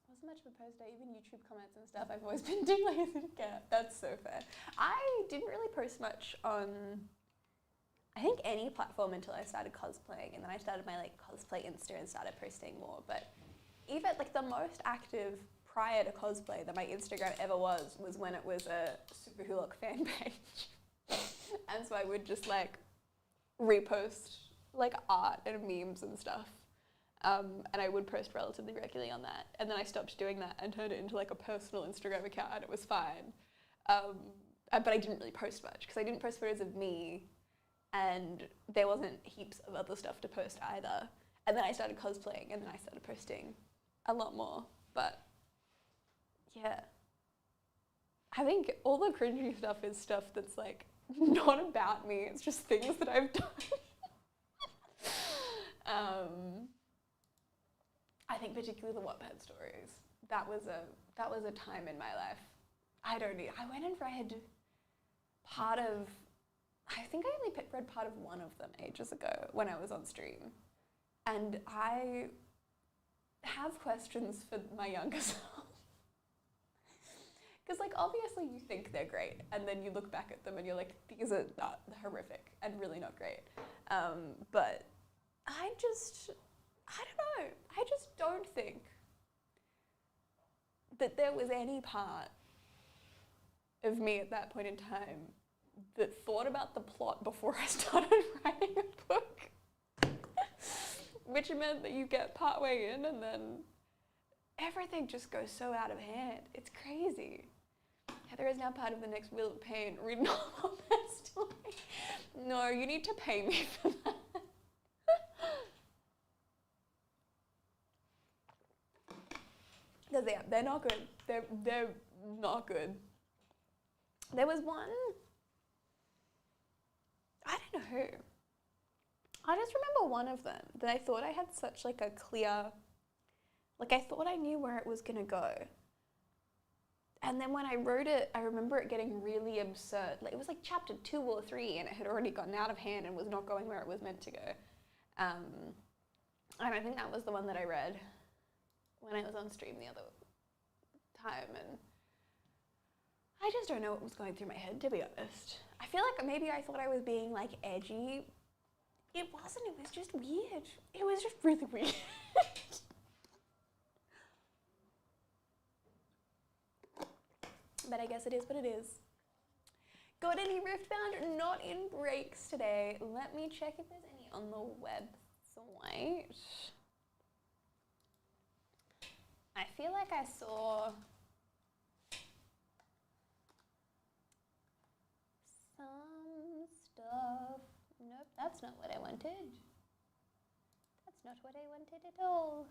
Wasn't much of a poster, even YouTube comments and stuff. I've always been too lazy to get. That's so fair. I didn't really post much on, I think, any platform until I started cosplaying, and then I started my like cosplay Insta and started posting more. But even like the most active prior to cosplay that my Instagram ever was when it was a Super Hulock fan page. And so I would just like repost like art and memes and stuff. And I would post relatively regularly on that. And then I stopped doing that and turned it into like a personal Instagram account, and it was fine. But I didn't really post much because I didn't post photos of me, and there wasn't heaps of other stuff to post either. And then I started cosplaying, and then I started posting a lot more. But yeah, I think all the cringy stuff is stuff that's like not about me. It's just things that I've done. I think particularly the Wattpad stories. That was a time in my life. I went and read part of, I think I only read part of one of them ages ago when I was on stream. And I have questions for my younger self. Because like obviously you think they're great, and then you look back at them and you're like, these are not horrific and really not great. But I don't know. I just don't think that there was any part of me at that point in time that thought about the plot before I started writing a book. Which meant that you get partway in and then everything just goes so out of hand. It's crazy. Heather is now part of the next Wheel of Pain. Read an Wattpad story. No, you need to pay me for that. They're not good. They're not good. There was one, I don't know who. I just remember one of them that I thought I had such like a clear, like I thought I knew where it was gonna go. And then when I wrote it, I remember it getting really absurd. Like it was like chapter 2 or 3 and it had already gotten out of hand and was not going where it was meant to go. And I think that was the one that I read when I was on stream the other time, and I just don't know what was going through my head, to be honest. I feel like maybe I thought I was being like edgy. It wasn't, it was just weird. It was just really weird. But I guess it is what it is. Got any Riftbound? Not in breaks today. Let me check if there's any on the website. I feel like I saw some stuff. Nope, that's not what I wanted. That's not what I wanted at all.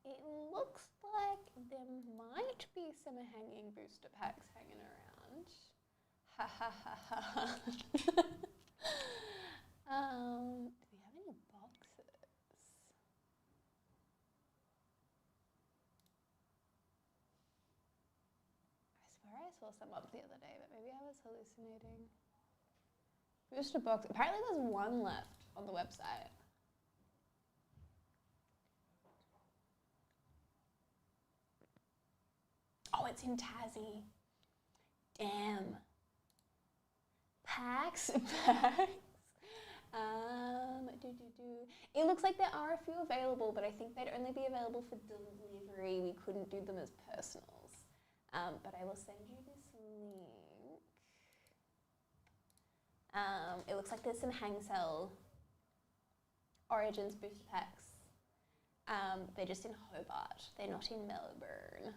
It looks like there might be some hanging booster packs hanging around. Ha ha ha ha. Do we have any boxes? I swear I saw some up the other day, but maybe I was hallucinating. Booster box. Apparently there's one left on the website. Oh, it's in Tassie. Damn. Packs. It looks like there are a few available, but I think they'd only be available for delivery. We couldn't do them as personals. But I will send you this link. It looks like there's some Hang Cell Origins booster packs. They're just in Hobart. They're not in Melbourne.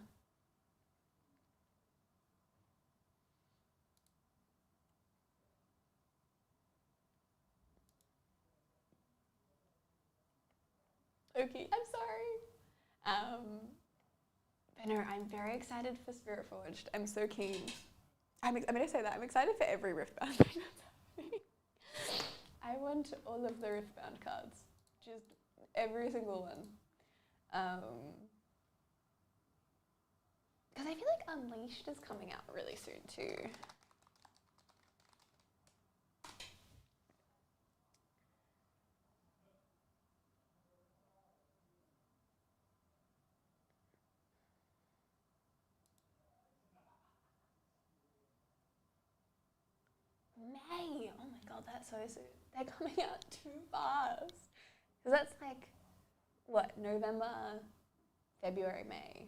Okay, I'm sorry. But no, I'm very excited for Spirit Forged. I'm so keen. I'm going to say that. I'm excited for every Riftbound thing that's happening. I want all of the Riftbound cards. Just every single one. Because I feel like Unleashed is coming out really soon too. May! Oh my god, that's so soon. They're coming out too fast. Because that's like, what, November, February, May.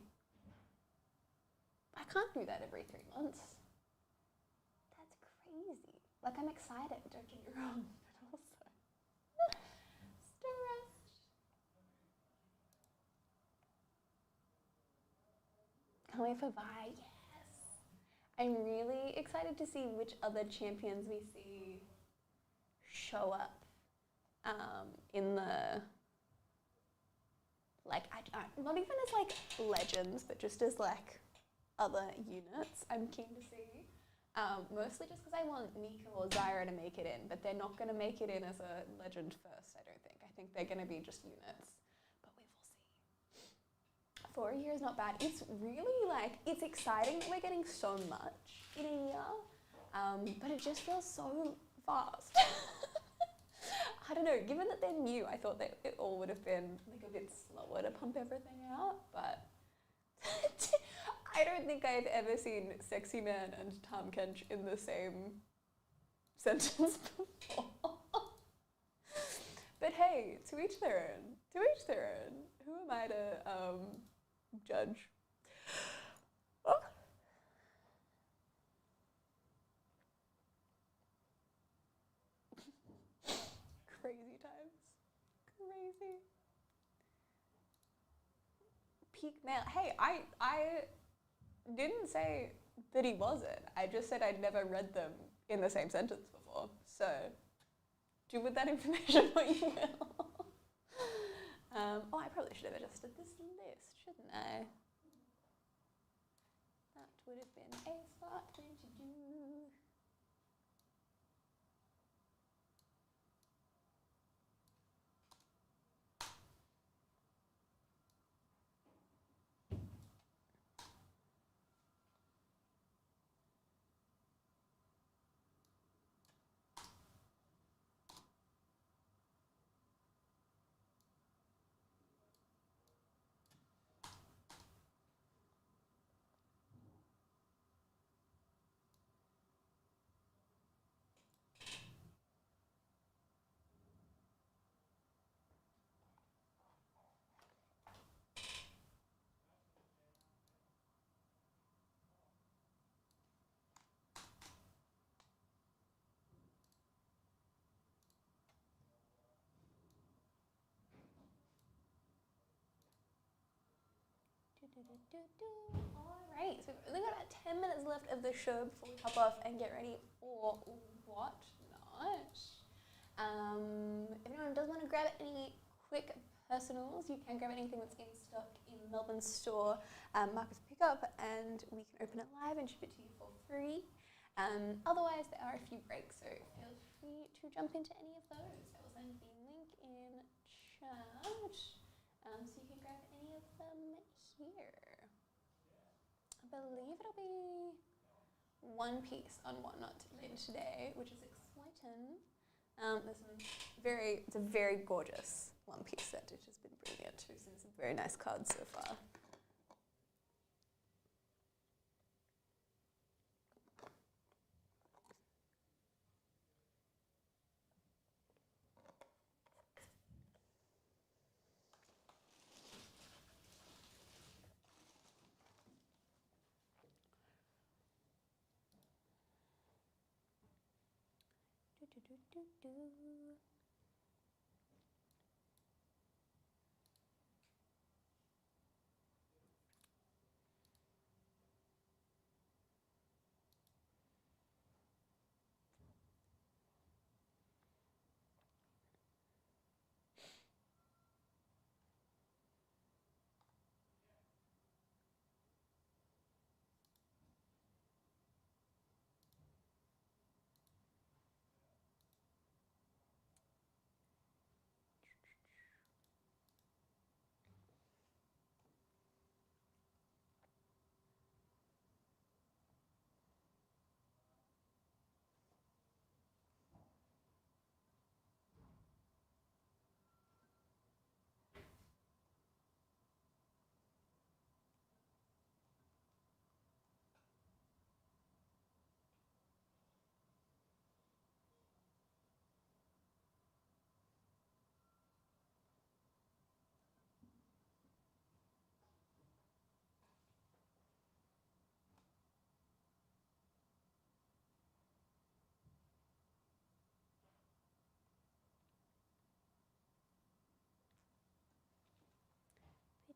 I can't do that every 3 months. That's crazy. Like, I'm excited, don't get me wrong, but also stressed. Can't wait for Vi, yes. I'm really excited to see which other champions we see show up in the, like, not even as like legends, but just as like other units I'm keen to see. Mostly just because I want Nika or Zyra to make it in, but they're not going to make it in as a legend first, I don't think. I think they're going to be just units, but we will see. For a year is not bad. It's really like, it's exciting that we're getting so much in a year, but it just feels so fast. I don't know, given that they're new, I thought that it all would have been like a bit slower to pump everything out, but I don't think I've ever seen Sexy Man and Tahm Kench in the same sentence before. But hey, to each their own. To each their own. Who am I to judge? Oh. Crazy times. Crazy. Peak male. Hey, I didn't say that he wasn't. I just said I'd never read them in the same sentence before. So, do with that information what you will. Oh, I probably should have adjusted this list, shouldn't I? That would have been a smart thing to do. Alright, so we've only got about 10 minutes left of the show before we hop off and get ready for whatnot. If anyone does want to grab any quick personals. You can grab anything that's in stock in Melbourne store, mark as pickup, and we can open it live and ship it to you for free. Otherwise, there are a few breaks, so feel free to jump into any of those. I will send the link in chat, so you can grab any of them here. I believe it'll be one piece on Whatnot later today, which is exciting. It's a very gorgeous one piece set. It has been brilliant. We've seen some very nice cards so far.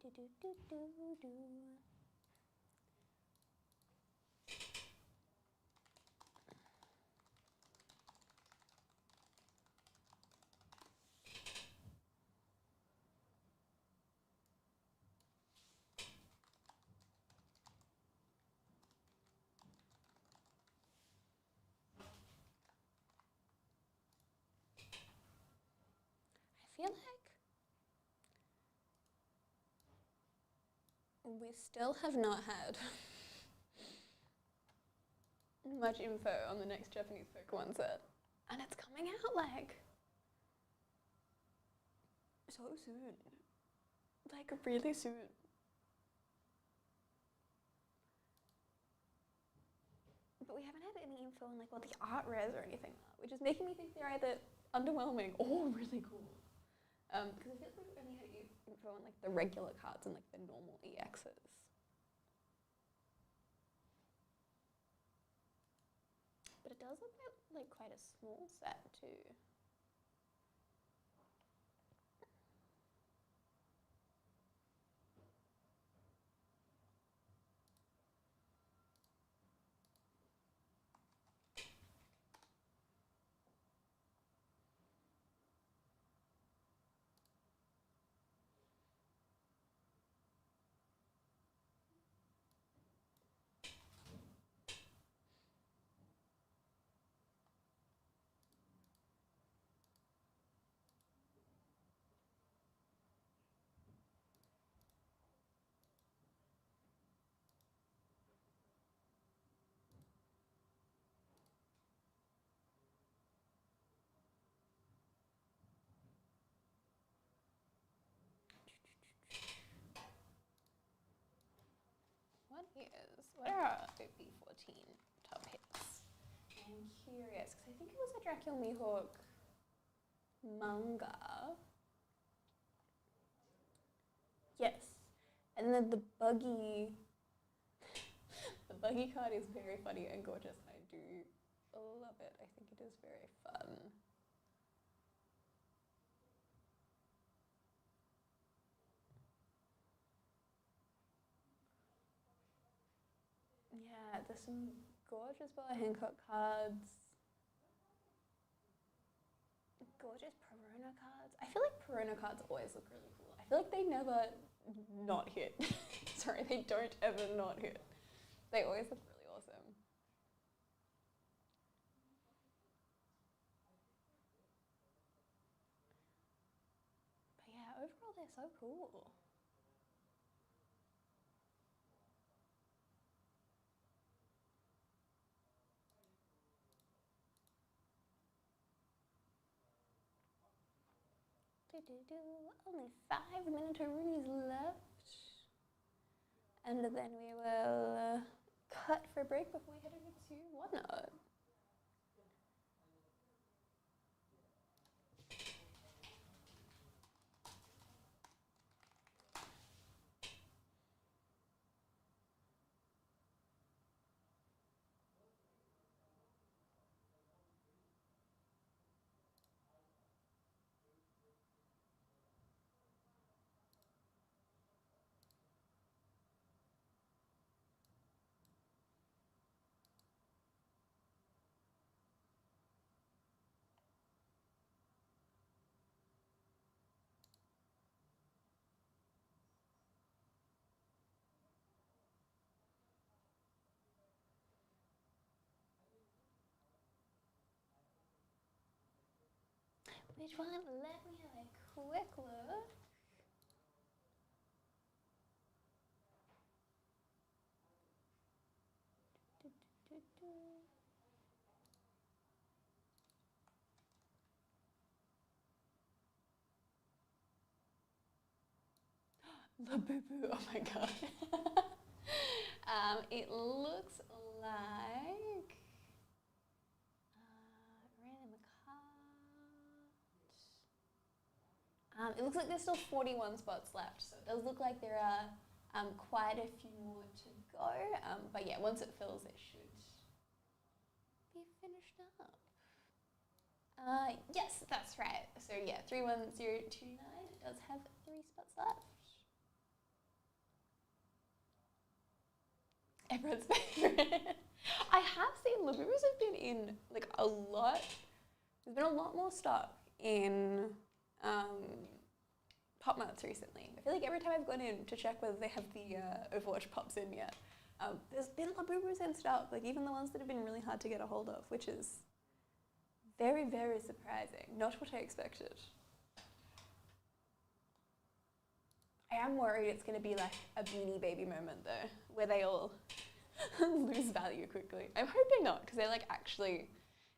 Do. I feel like we still have not had much info on the next Japanese Pokemon set. And it's coming out like so soon. Like really soon. But we haven't had any info on like what the art rares or anything are, which is making me think they're either underwhelming or really cool. Because I feel like we've only had info on like the regular cards and like the normal EXs. But it does look like quite a small set too. What are our OP14 top hits? I'm curious, because I think it was a Dracula Mihawk manga. Yes. And then the buggy card is very funny and gorgeous, and I do love it. I think it is very fun. Yeah, there's some gorgeous Bella Hancock cards. Gorgeous Perona cards. I feel like promo cards always look really cool. I feel like they never not hit. Sorry, they don't ever not hit. They always look really awesome. But yeah, overall they're so cool. Only 5 Minutaroonies left. And then we will cut for a break before we head over to Whatnot. Which one? Let me have a quick look. Labubu, oh my god. It looks like random card. It looks like there's still 41 spots left, so it does look like there are quite a few more to go. But yeah, once it fills, it should be finished up. Yes, that's right. So yeah, 31029 does have 3 spots left. Everyone's favorite. I have seen Labubus have been in like a lot. There's been a lot more stuff in Pop Marts recently. I feel like every time I've gone in to check whether they have the Overwatch Pops in yet, there's been Labubus and stuff, like even the ones that have been really hard to get a hold of, which is very, very surprising. Not what I expected. I am worried it's going to be like a Beanie Baby moment though, where they all lose value quickly. I'm hoping not, because they're like actually,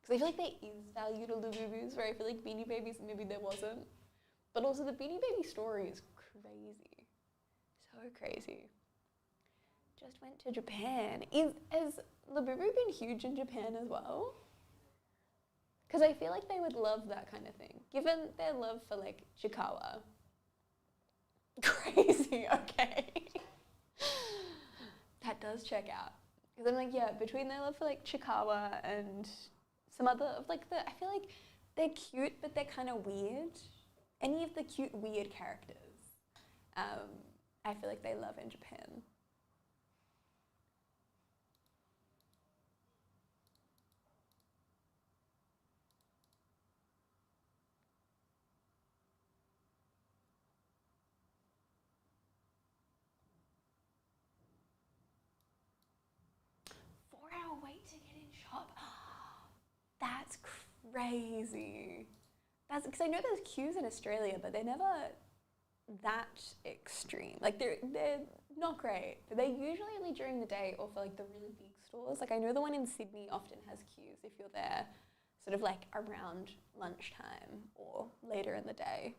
because I feel like there is value to Labubus, where I feel like Beanie Babies maybe there wasn't. But also the Beanie Baby story is crazy. So crazy. Just went to Japan. Has Labubu been huge in Japan as well? Because I feel like they would love that kind of thing, given their love for like Chikawa. Crazy, okay. That does check out. Because I'm like, yeah, between their love for like Chikawa and some other of like I feel like they're cute, but they're kind of weird. Any of the cute, weird characters, I feel like they love in Japan. Wait to get in shop. That's crazy. That's because I know there's queues in Australia, but they're never that extreme. Like they're not great. But they're usually only during the day or for like the really big stores. Like I know the one in Sydney often has queues if you're there sort of like around lunchtime or later in the day.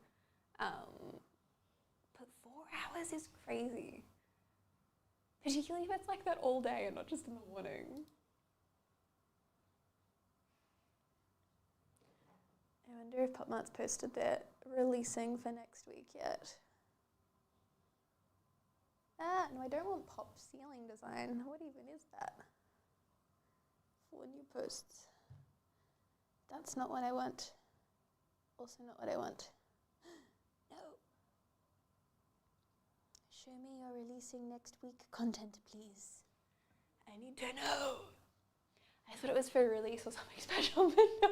But 4 hours is crazy. Particularly if it's like that all day and not just in the morning. I wonder if Pop Mart's posted their releasing for next week yet. No, I don't want pop ceiling design. What even is that? 4 new posts. That's not what I want. Also not what I want. No. Show me your releasing next week content, please. I need to know. I thought it was for release or something special, but no.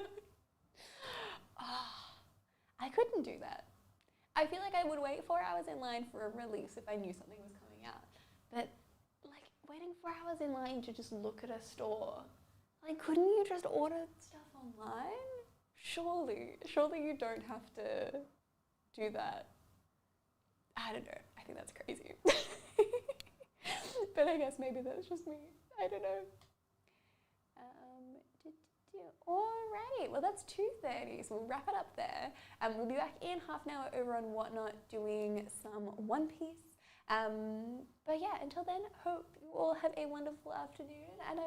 Oh, I couldn't do that. I feel like I would wait 4 hours in line for a release if I knew something was coming out. But like waiting 4 hours in line to just look at a store, like couldn't you just order stuff online? Surely you don't have to do that. I don't know. I think that's crazy. But I guess maybe that's just me. I don't know. Alrighty, well that's 2:30, so we'll wrap it up there. We'll be back in half an hour over on Whatnot doing some One Piece. But yeah, until then, hope you all have a wonderful afternoon, and I